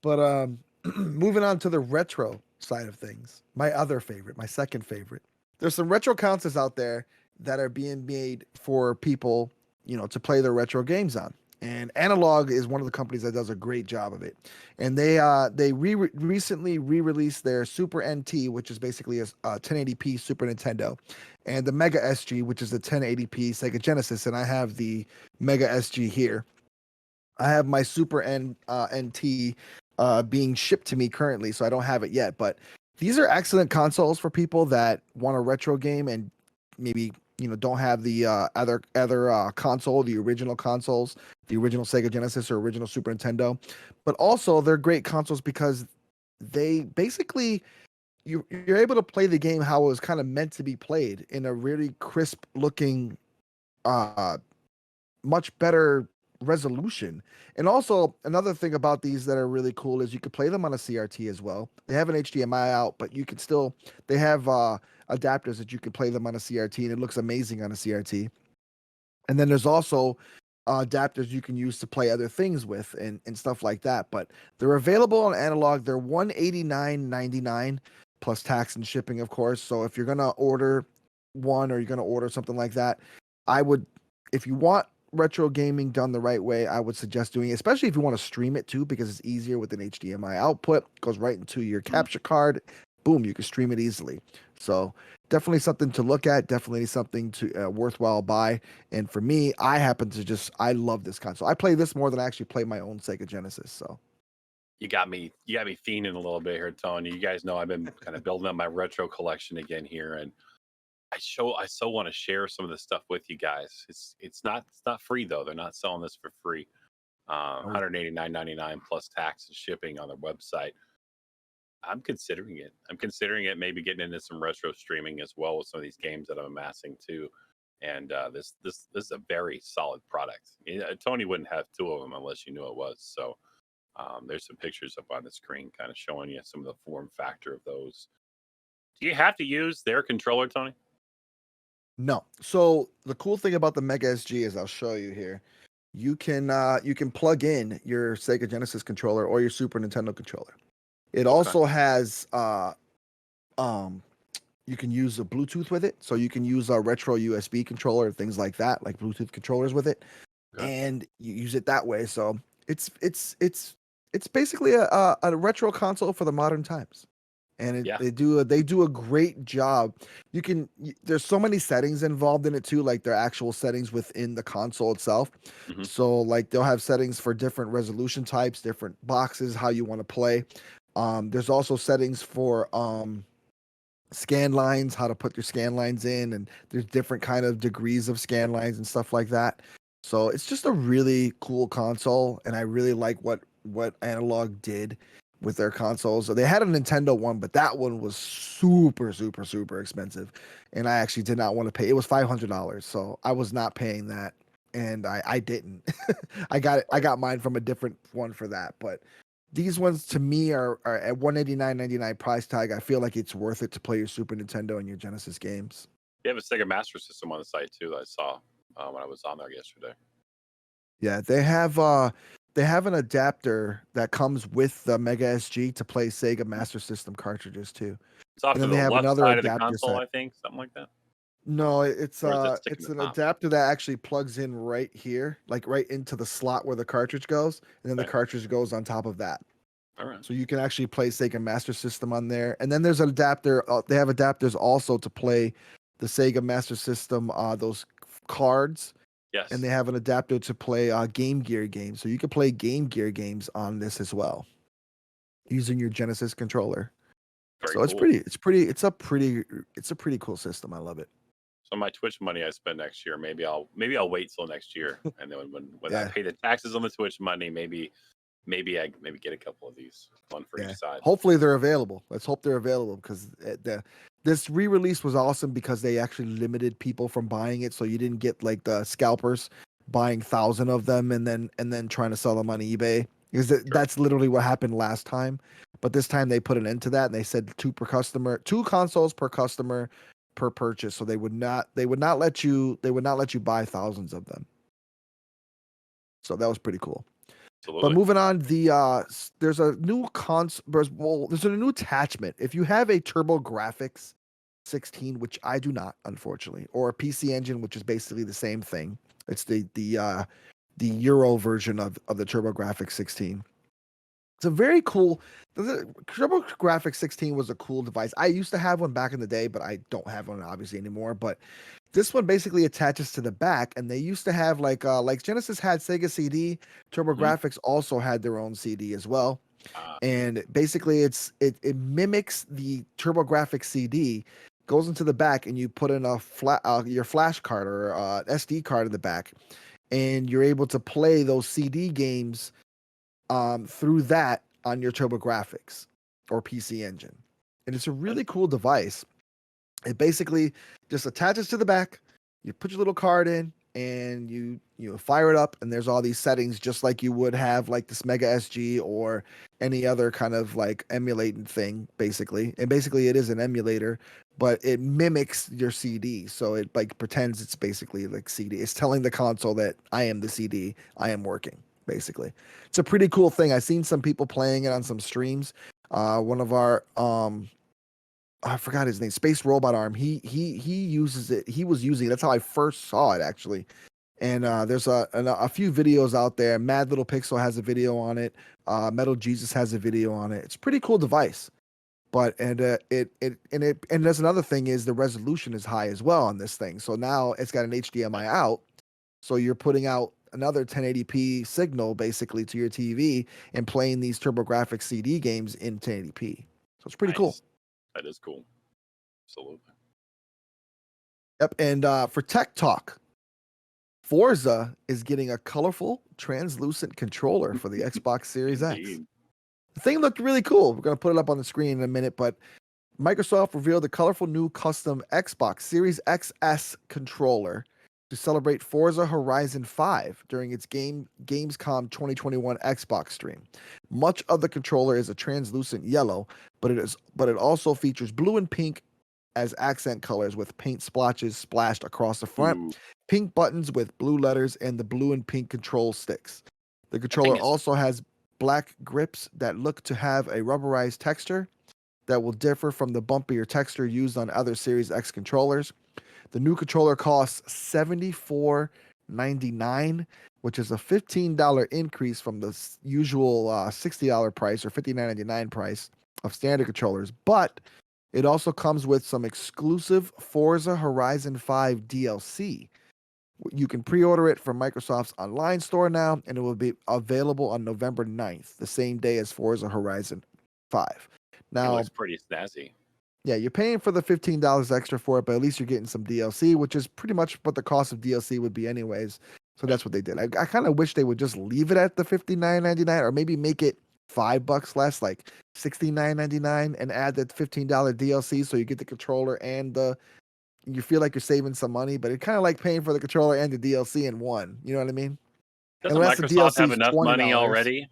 But moving on to the retro side of things, my second favorite. There's some retro consoles out there that are being made for people, to play their retro games on. And Analog is one of the companies that does a great job of it. And they recently re-released their Super NT, which is basically a 1080p Super Nintendo, and the Mega SG, which is a 1080p Sega Genesis. And I have the Mega SG here. I have my Super NT being shipped to me currently, so I don't have it yet. But these are excellent consoles for people that want a retro game and maybe don't have the other console, the original consoles, the original Sega Genesis or original Super Nintendo. But also they're great consoles because they basically you're able to play the game how it was kind of meant to be played in a really crisp looking, much better resolution. And also another thing about these that are really cool is you could play them on a CRT as well. They have an HDMI out, but you can still, they have adapters that you can play them on a CRT, and it looks amazing on a CRT. And then there's also adapters you can use to play other things with and stuff like that. But they're available on Analog. They're $189.99 plus tax and shipping, of course. So if you're gonna order one or you're gonna order something like that, I would, if you want retro gaming done the right way, I would suggest doing it, especially if you want to stream it too, because it's easier with an HDMI output. Goes right into your capture card. Boom, you can stream it easily. So definitely something to look at. Definitely something to worthwhile buy. And for me, I love this console. I play this more than I actually play my own Sega Genesis. So you got me fiending a little bit here, Tony. You guys know I've been kind of building up my retro collection again here, and I so want to share some of this stuff with you guys. It's not free though. They're not selling this for free. $189.99 plus tax and shipping on their website. I'm considering it. Maybe getting into some retro streaming as well with some of these games that I'm amassing too. And this is a very solid product. Tony wouldn't have two of them unless you knew it was. So there's some pictures up on the screen, kind of showing you some of the form factor of those. Do you have to use their controller, Tony? No. So the cool thing about the Mega SG is I'll show you here. You can plug in your Sega Genesis controller or your Super Nintendo controller. It also has you can use a Bluetooth with it, so you can use a retro USB controller and things like that, like Bluetooth controllers with it, and you use it that way. So it's basically a retro console for the modern times. and Yeah. they do a great job. There's so many settings involved in it too, like their actual settings within the console itself. Hmm. So like they'll have settings for different resolution types, different boxes, how you want to play. There's also settings for scan lines, how to put your scan lines in, and there's different kind of degrees of scan lines and stuff like that. So it's just a really cool console, and I really like what Analog did with their consoles. So they had a Nintendo one, but that one was super, super, super expensive, and I actually did not want to pay. It was $500, so I was not paying that, and I didn't. I got mine from a different one for that, but these ones to me are at $189.99 price tag. I feel like it's worth it to play your Super Nintendo and your Genesis games. They have a Sega Master System on the site too that I saw when I was on there yesterday. Yeah, they have an adapter that comes with the Mega SG to play Sega Master System cartridges too. It's off And to then the they have left another side of the adapter console, set. I think, something like that. No, it's Or is it sticking it's to an the top? adapter that actually plugs in right here, like right into the slot where the cartridge goes, and then the Right. cartridge goes on top of that. All right. So you can actually play Sega Master System on there. And then there's an adapter. They have adapters also to play the Sega Master System, those cards. Yes. And they have an adapter to play Game Gear games. So you can play Game Gear games on this as well using your Genesis controller. Very So cool. it's a pretty cool system. I love it. So my Twitch money I spend next year, maybe I'll wait till next year, and then when I Yeah. pay the taxes on the Twitch money, maybe I get a couple of these, one for Yeah. each side. Hopefully they're available. Let's hope they're available because this re-release was awesome because they actually limited people from buying it, so you didn't get like the scalpers buying 1,000 of them and then trying to sell them on eBay. Because that's literally what happened last time. But this time they put an end to that and they said two consoles per customer per purchase. So they would not let you buy thousands of them. So that was pretty cool. Absolutely. But moving on, there's a new there's a new attachment. If you have a TurboGrafx 16, which I do not, unfortunately, or a PC Engine, which is basically the same thing. It's the Euro version of the TurboGrafx 16. It's a very cool. The TurboGrafx 16 was a cool device. I used to have one back in the day, but I don't have one obviously anymore. But this one basically attaches to the back, and they used to have like Genesis had Sega CD. TurboGrafx also had their own CD as well. And basically, it mimics the TurboGrafx CD, goes into the back, and you put in your flash card or SD card in the back, and you're able to play those CD games through that on your TurboGrafx or PC Engine. And it's a really cool device. It basically just attaches to the back. You put your little card in and you fire it up, and there's all these settings just like you would have like this Mega SG or any other kind of like emulating thing, basically. And basically it is an emulator, but it mimics your CD. So it like pretends it's basically like CD. It's telling the console that I am the CD, I am working. Basically, it's a pretty cool thing. I've seen some people playing it on some streams. One of our I forgot his name, Space Robot Arm. He uses it. He was using it. That's how I first saw it actually. And there's a few videos out there. Mad Little Pixel has a video on it. Metal Jesus has a video on it. It's a pretty cool device. But and there's another thing is the resolution is high as well on this thing. So now it's got an HDMI out. So you're putting out another 1080p signal basically to your TV and playing these TurboGrafx CD games in 1080p. So it's pretty cool. That is cool. Absolutely. Yep. And for Tech Talk, Forza is getting a colorful, translucent controller for the Xbox Series X. The thing looked really cool. We're going to put it up on the screen in a minute, but Microsoft revealed a colorful new custom Xbox Series XS controller to celebrate Forza Horizon 5 during its Gamescom 2021 Xbox stream. Much of the controller is a translucent yellow, but it also features blue and pink as accent colors with paint splotches splashed across the front, pink buttons with blue letters, and the blue and pink control sticks. The controller also has black grips that look to have a rubberized texture that will differ from the bumpier texture used on other Series X controllers. The new controller costs $74.99, which is a $15 increase from the usual $60 price or $59.99 price of standard controllers, but it also comes with some exclusive Forza Horizon 5 DLC. You can pre-order it from Microsoft's online store now, and it will be available on November 9th, the same day as Forza Horizon 5. It Now, looks pretty snazzy. yeah, you're paying for the $15 extra for it, but at least you're getting some DLC, which is pretty much what the cost of DLC would be anyways. So that's what they did. I kind of wish they would just leave it at the $59.99 or maybe make it $5 less, like $69.99, and add that $15 DLC so you get the controller and you feel like you're saving some money, but it's kind of like paying for the controller and the DLC in one. You know what I mean? Doesn't Unless the Microsoft DLC have is enough money $20. already?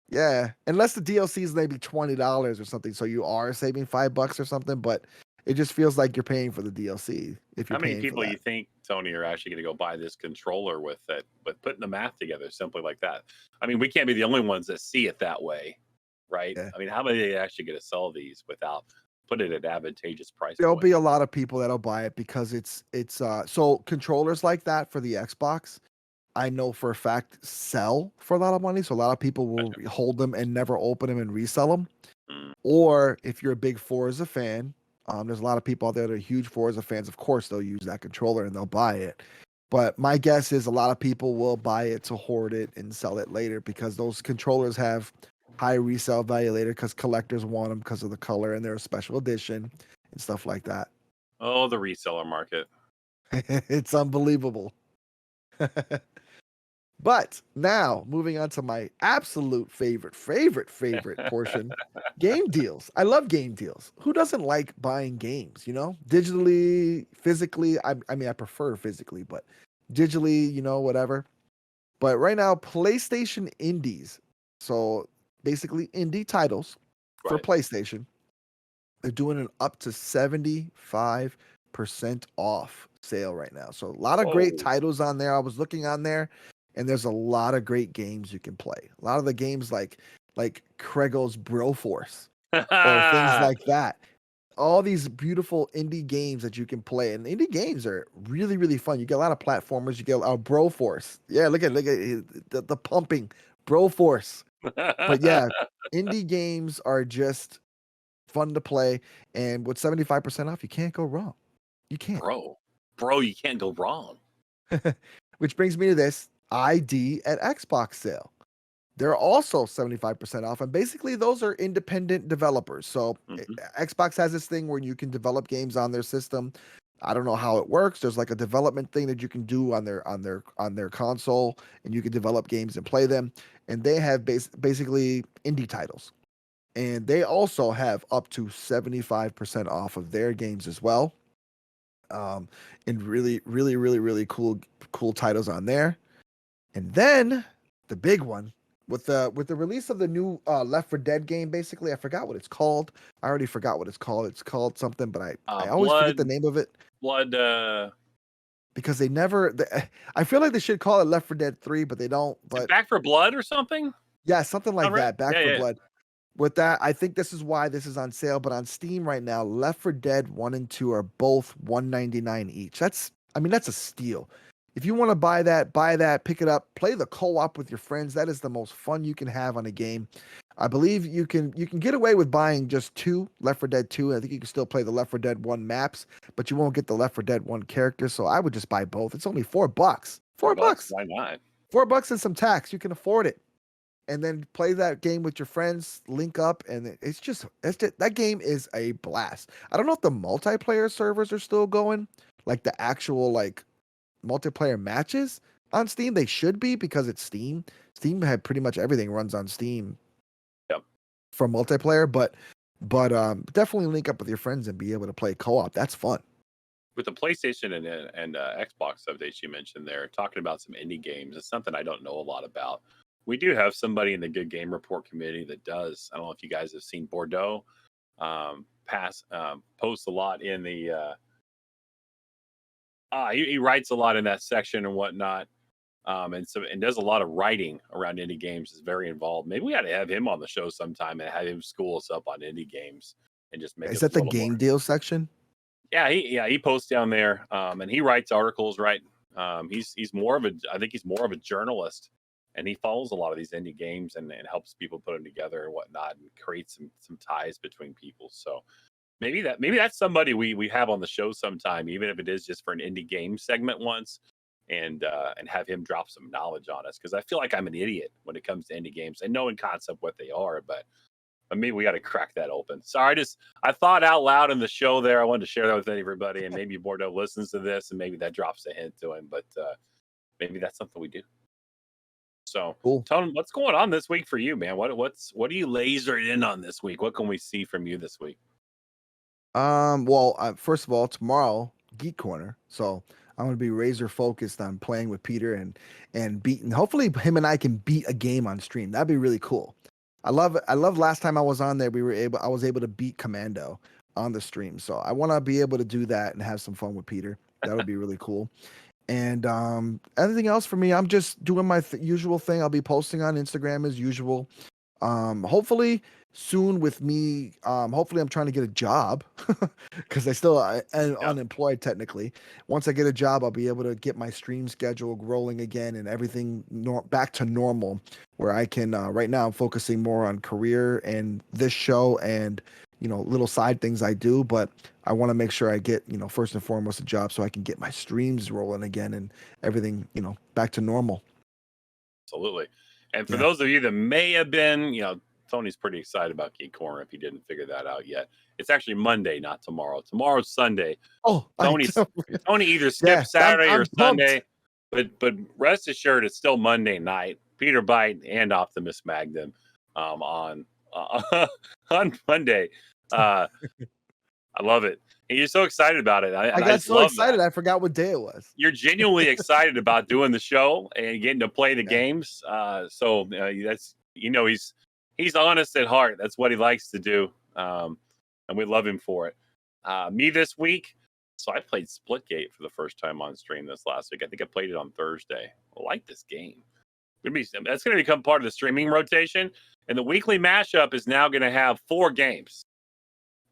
Yeah, unless the DLC is maybe $20 or something, so you are saving $5 or something. But it just feels like you're paying for the DLC if How you're many paying for people that. you think, Tony, are actually going to go buy this controller with it, with putting the math together simply like that? I mean, we can't be the only ones that see it that way, right? Yeah. I mean, how many are actually going to sell these without putting it at advantageous price There'll point? be a lot of people that'll buy it because it's so controllers like that for the Xbox, I know for a fact sell for a lot of money. So a lot of people will hold them and never open them and resell them. Mm. Or if you're a big Forza fan, there's a lot of people out there that are huge Forza fans. Of course, they'll use that controller and they'll buy it. But my guess is a lot of people will buy it to hoard it and sell it later because those controllers have high resale value later because collectors want them because of the color and they're a special edition and stuff like that. Oh, the reseller market. It's unbelievable. But now, moving on to my absolute favorite portion, game deals. I love game deals. Who doesn't like buying games, digitally, physically? I mean, I prefer physically, but digitally, whatever. But right now, PlayStation Indies. So basically, indie titles for Right. PlayStation. They're doing an up to 75% off sale right now. So a lot of great Whoa. titles on there. I was looking on there, and there's a lot of great games you can play. A lot of the games like Krego's Broforce or things like that. All these beautiful indie games that you can play, and indie games are really, really fun. You get a lot of platformers. You get Broforce. Yeah, look at the pumping Broforce. But yeah, indie games are just fun to play, and with 75% off, you can't go wrong. You can't. Bro, you can't go wrong. Which brings me to this ID at Xbox sale. They're also 75% off, and basically those are independent developers. So Xbox has this thing where you can develop games on their system. I don't know how it works. There's like a development thing that you can do on their console, and you can develop games and play them. And they have basically indie titles. And they also have up to 75% off of their games as well. And really, really, really, really cool titles on there. And then the big one with the release of the new Left 4 Dead game, basically, I forgot what it's called. I already forgot what it's called. It's called something, but I always forget the name of it. Because they never. I feel like they should call it Left 4 Dead 3, but they don't. But Back for Blood or something? Yeah, something like that. Back for Yeah. Blood. With that, I think this is why this is on sale. But on Steam right now, Left 4 Dead 1 and 2 are both $1.99 each. That's a steal. If you want to buy that, pick it up, play the co-op with your friends. That is the most fun you can have on a game. I believe you can get away with buying just 2 Left 4 Dead 2. I think you can still play the Left 4 Dead 1 maps, but you won't get the Left 4 Dead 1 character. So I would just buy both. It's only $4. $4. Why not? $4 and some tax. You can afford it. And then play that game with your friends, link up, and it's just that game is a blast. I don't know if the multiplayer servers are still going, like the actual multiplayer matches on Steam. They should be because it's Steam. Steam had pretty much everything runs on Steam. Yep. For multiplayer, but definitely link up with your friends and be able to play co-op. That's fun. With the PlayStation and Xbox updates you mentioned there, talking about some indie games, it's something I don't know a lot about. We do have somebody in the Good Game Report community that does. I don't know if you guys have seen Bordeaux post a lot in the. He writes a lot in that section and whatnot, and does a lot of writing around indie games. Is very involved. Maybe we ought to have him on the show sometime and have him school us up on indie games and just make. Is that the game deal section? Yeah, he posts down there, and he writes articles. Right, he's more of a. I think he's more of a journalist and he follows a lot of these indie games and helps people put them together and whatnot, and creates some ties between people. So maybe that's somebody we have on the show sometime, even if it is just for an indie game segment once, and have him drop some knowledge on us, because I feel like I'm an idiot when it comes to indie games. I know in concept what they are, but maybe we got to crack that open. So I thought out loud in the show there. I wanted to share that with everybody, and maybe Bordeaux listens to this, and maybe that drops a hint to him. But maybe that's something we do. So, Cool. Tony, what's going on this week for you, man? What are you lasered in on this week? What can we see from you this week? Well, first of all, tomorrow Geek Corner, so I'm gonna be razor focused on playing with Peter and beating. Hopefully, him and I can beat a game on stream. That'd be really cool. I love last time I was on there, I was able to beat Commando on the stream. So I want to be able to do that and have some fun with Peter. That would be really cool. And anything else for me, I'm just doing my usual thing. I'll be posting on Instagram as usual. Hopefully soon with me. Hopefully I'm trying to get a job because I still am unemployed technically. Once I get a job, I'll be able to get my stream schedule rolling again and everything back to normal, where I can. Right now, I'm focusing more on career and this show and little side things I do, but I want to make sure I get first and foremost a job so I can get my streams rolling again and everything back to normal. Absolutely. And for those of you that may have been, Tony's pretty excited about Geek Corner if you didn't figure that out yet. It's actually Monday, not tomorrow. Tomorrow's Sunday. Oh, Tony either skipped Saturday or Sunday, but rest assured it's still Monday night. Peter Bite and OptimusMagnum on Monday. I love it. And you're so excited about it. I got so excited I forgot what day it was. You're genuinely excited about doing the show and getting to play the games. So that's he's honest at heart. That's what he likes to do, and we love him for it. Me this week, so I played Splitgate for the first time on stream this last week. I think I played it on Thursday. I like this game. That's going to become part of the streaming rotation, and the weekly mashup is now going to have 4 games.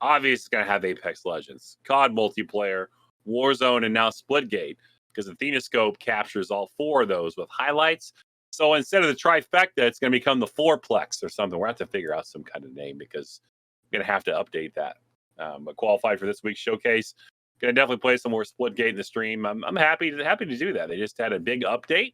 Obviously, it's going to have Apex Legends, COD multiplayer, Warzone, and now Splitgate, because Athenoscope captures all 4 of those with highlights. So instead of the trifecta, it's going to become the 4plex or something. We're going to have to figure out some kind of name because we're going to have to update that. But qualified for this week's showcase. Going to definitely play some more Splitgate in the stream. I'm happy to do that. They just had a big update.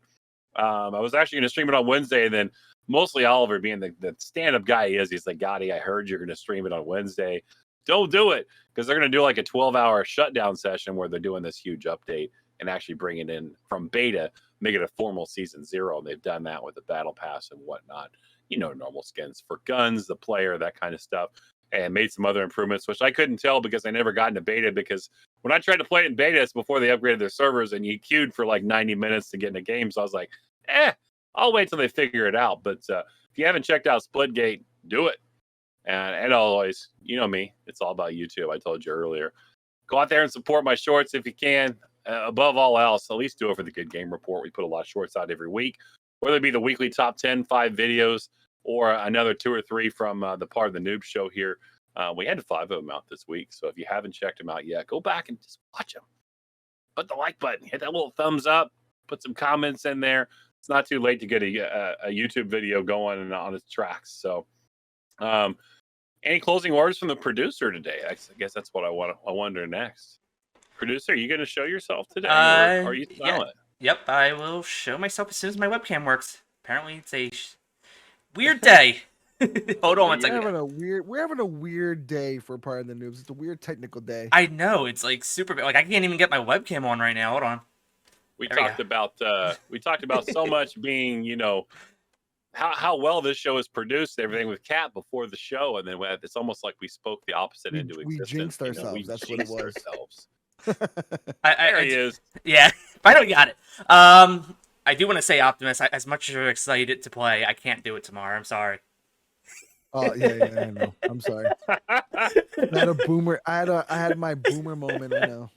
I was actually going to stream it on Wednesday, and then mostly Oliver, being the stand-up guy he is, he's like, Gotti, I heard you're going to stream it on Wednesday. Don't do it, because they're going to do like a 12-hour shutdown session where they're doing this huge update and actually bring it in from beta, make it a formal season 0. And they've done that with the battle pass and whatnot. Normal skins for guns, the player, that kind of stuff, and made some other improvements, which I couldn't tell because I never got into beta, because when I tried to play it in beta, it's before they upgraded their servers, and you queued for like 90 minutes to get in a game. So I was like, I'll wait till they figure it out. But if you haven't checked out Splitgate, do it. And always, me, it's all about YouTube. I told you earlier. Go out there and support my shorts if you can. Above all else, at least do it for the Good Game Report. We put a lot of shorts out every week, whether it be the weekly top 10, 5 videos, or another 2 or 3 from the part of the Noobs show here. We had 5 of them out this week. So if you haven't checked them out yet, go back and just watch them. Put the like button, hit that little thumbs up, put some comments in there. It's not too late to get a YouTube video going and on its tracks. So, any closing words from the producer today? I guess that's what I wonder next. Producer, are you going to show yourself today, or are you silent? Yep, I will show myself as soon as my webcam works. Apparently, it's a weird day. Hold on one second. We're having a weird day for part of the Noobs. It's a weird technical day. I know, it's like super. Like I can't even get my webcam on right now. Hold on. We talked about so much being, how well this show is produced, everything with Kat before the show, and then it's almost like we spoke the opposite into existence. We jinxed ourselves. That's what it was. There he is. Yeah, finally got it. I do want to say, Optimus, as much as you're excited to play, I can't do it tomorrow. I'm sorry. Oh yeah, I know. I'm sorry. I had my boomer moment. I know.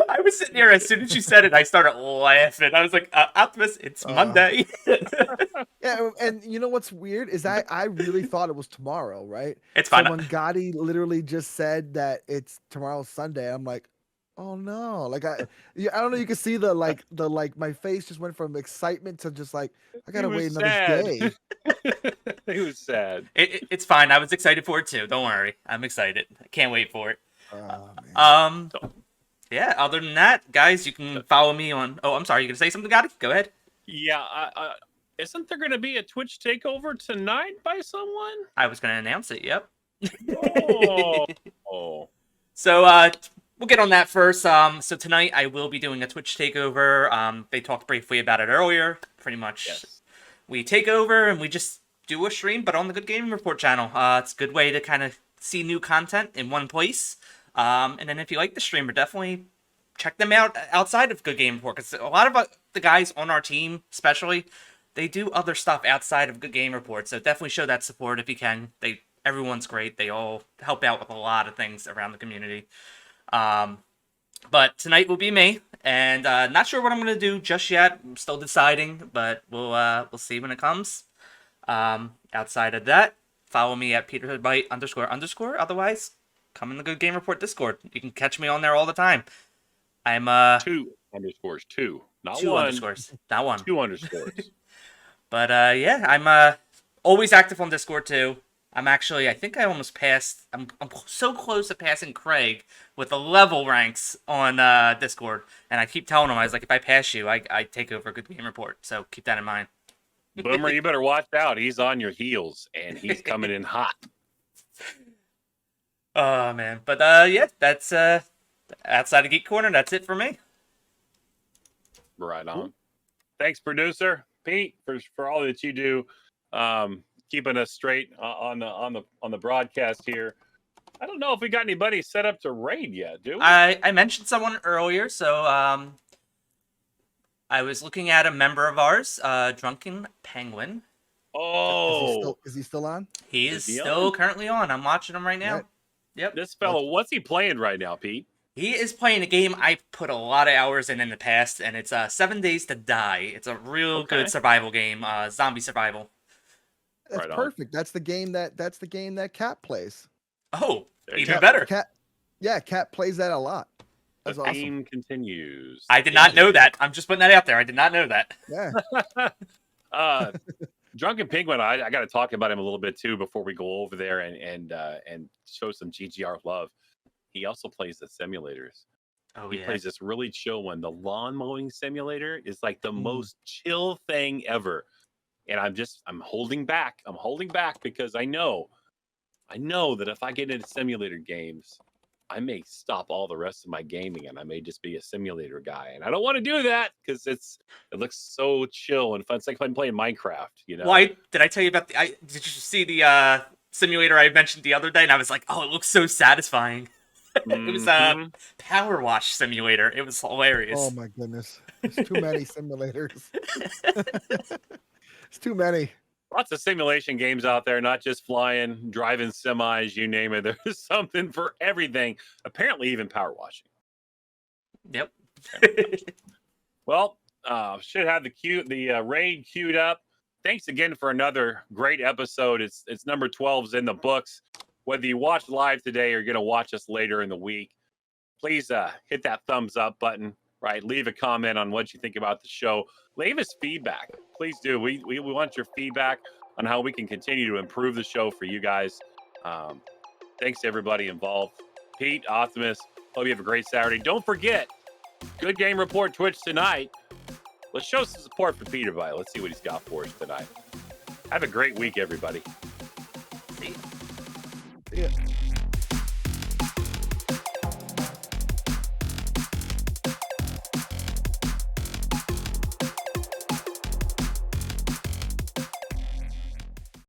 I was sitting here as soon as you said it, I started laughing. I was like, Optimus, it's Monday. Yeah, and you know what's weird is I really thought it was tomorrow, right? It's fine. So when Gotti literally just said that it's tomorrow's Sunday, I'm like, Oh no! I don't know. You can see the my face just went from excitement to just like I gotta wait was another sad. day. He was sad. It's fine. I was excited for it too. Don't worry. I'm excited. I can't wait for it. Oh man. Um, yeah. Other than that, guys, you can follow me on. Oh, I'm sorry. You gonna say something, Gotti? Go ahead. Yeah, isn't there going to be a Twitch takeover tonight by someone? I was gonna announce it. Yep. Oh. So we'll get on that first. So tonight I will be doing a Twitch takeover. They talked briefly about it earlier. Pretty much, Yes. we take over and we just do a stream, but on the Good Gaming Report channel. It's a good way to kind of see new content in one place. And then if you like the streamer, definitely check them out outside of Good Gaming Report, because a lot of the guys on our team, especially, they do other stuff outside of Good Game Report. So definitely show that support if you can. Everyone's great. They all help out with a lot of things around the community. But tonight will be me, and not sure what I'm gonna do just yet. I'm still deciding, but we'll see when it comes. Outside of that, follow me at ___. Otherwise, come in the Good Game Report Discord. You can catch me on there all the time. I'm 2 underscores, 2, not 2 1. underscores, not 1. 2 underscores. But yeah, I'm always active on Discord too. I think I almost passed. I'm so close to passing Craig with the level ranks on Discord, and I keep telling him, I was like, if I pass you, I take over Good Game Report. So keep that in mind. Boomer, you better watch out. He's on your heels, and he's coming in hot. Oh man, but yeah, that's outside of Geek Corner. That's it for me. Right on. Thanks, producer Pete, for all that you do, keeping us straight on the broadcast here. I don't know if we got anybody set up to raid yet, do we? I mentioned someone earlier, so I was looking at a member of ours, Drunken Penguin. Oh, Is he still on? He is he still on? currently on. I'm watching him right now. Right. Yep. This fellow, what's he playing right now, Pete? He is playing a game I put a lot of hours in the past, and it's 7 Days to Die. It's a real good survival game, zombie survival. That's Right on. perfect. That's the game that Cat plays. Oh, There you even go. better. Cat plays that a lot. That's The awesome. theme continues. I did not know that. I'm just putting that out there. I did not know that. Yeah. Drunken Penguin, I got to talk about him a little bit too before we go over there and show some GGR love. He also plays the simulators. Oh, He yeah. plays this really chill one. The lawn mowing simulator is like the most chill thing ever. And I'm holding back. I'm holding back because I know that if I get into simulator games, I may stop all the rest of my gaming and I may just be a simulator guy. And I don't want to do that because it looks so chill and fun. It's like I'm playing Minecraft, you know? Why did I tell you about did you see the simulator I mentioned the other day? And I was like, oh, it looks so satisfying. It was Mhm. Power Wash Simulator. It was hilarious. Oh my goodness. There's too many simulators. It's too many. Lots of simulation games out there, not just flying, driving semis, you name it. There's something for everything. Apparently, even power washing. Yep. Well, should have the raid queued up. Thanks again for another great episode. It's number 12's in the books. Whether you watch live today or you're going to watch us later in the week, please hit that thumbs up button. Right, leave a comment on what you think about the show. Leave us feedback, please do. We want your feedback on how we can continue to improve the show for you guys. Thanks to everybody involved. Pete, Optimus, hope you have a great Saturday. Don't forget, Good Game Report Twitch tonight. Let's show some support for Peter Bite. Let's see what he's got for us tonight. Have a great week, everybody. See ya. Yeah.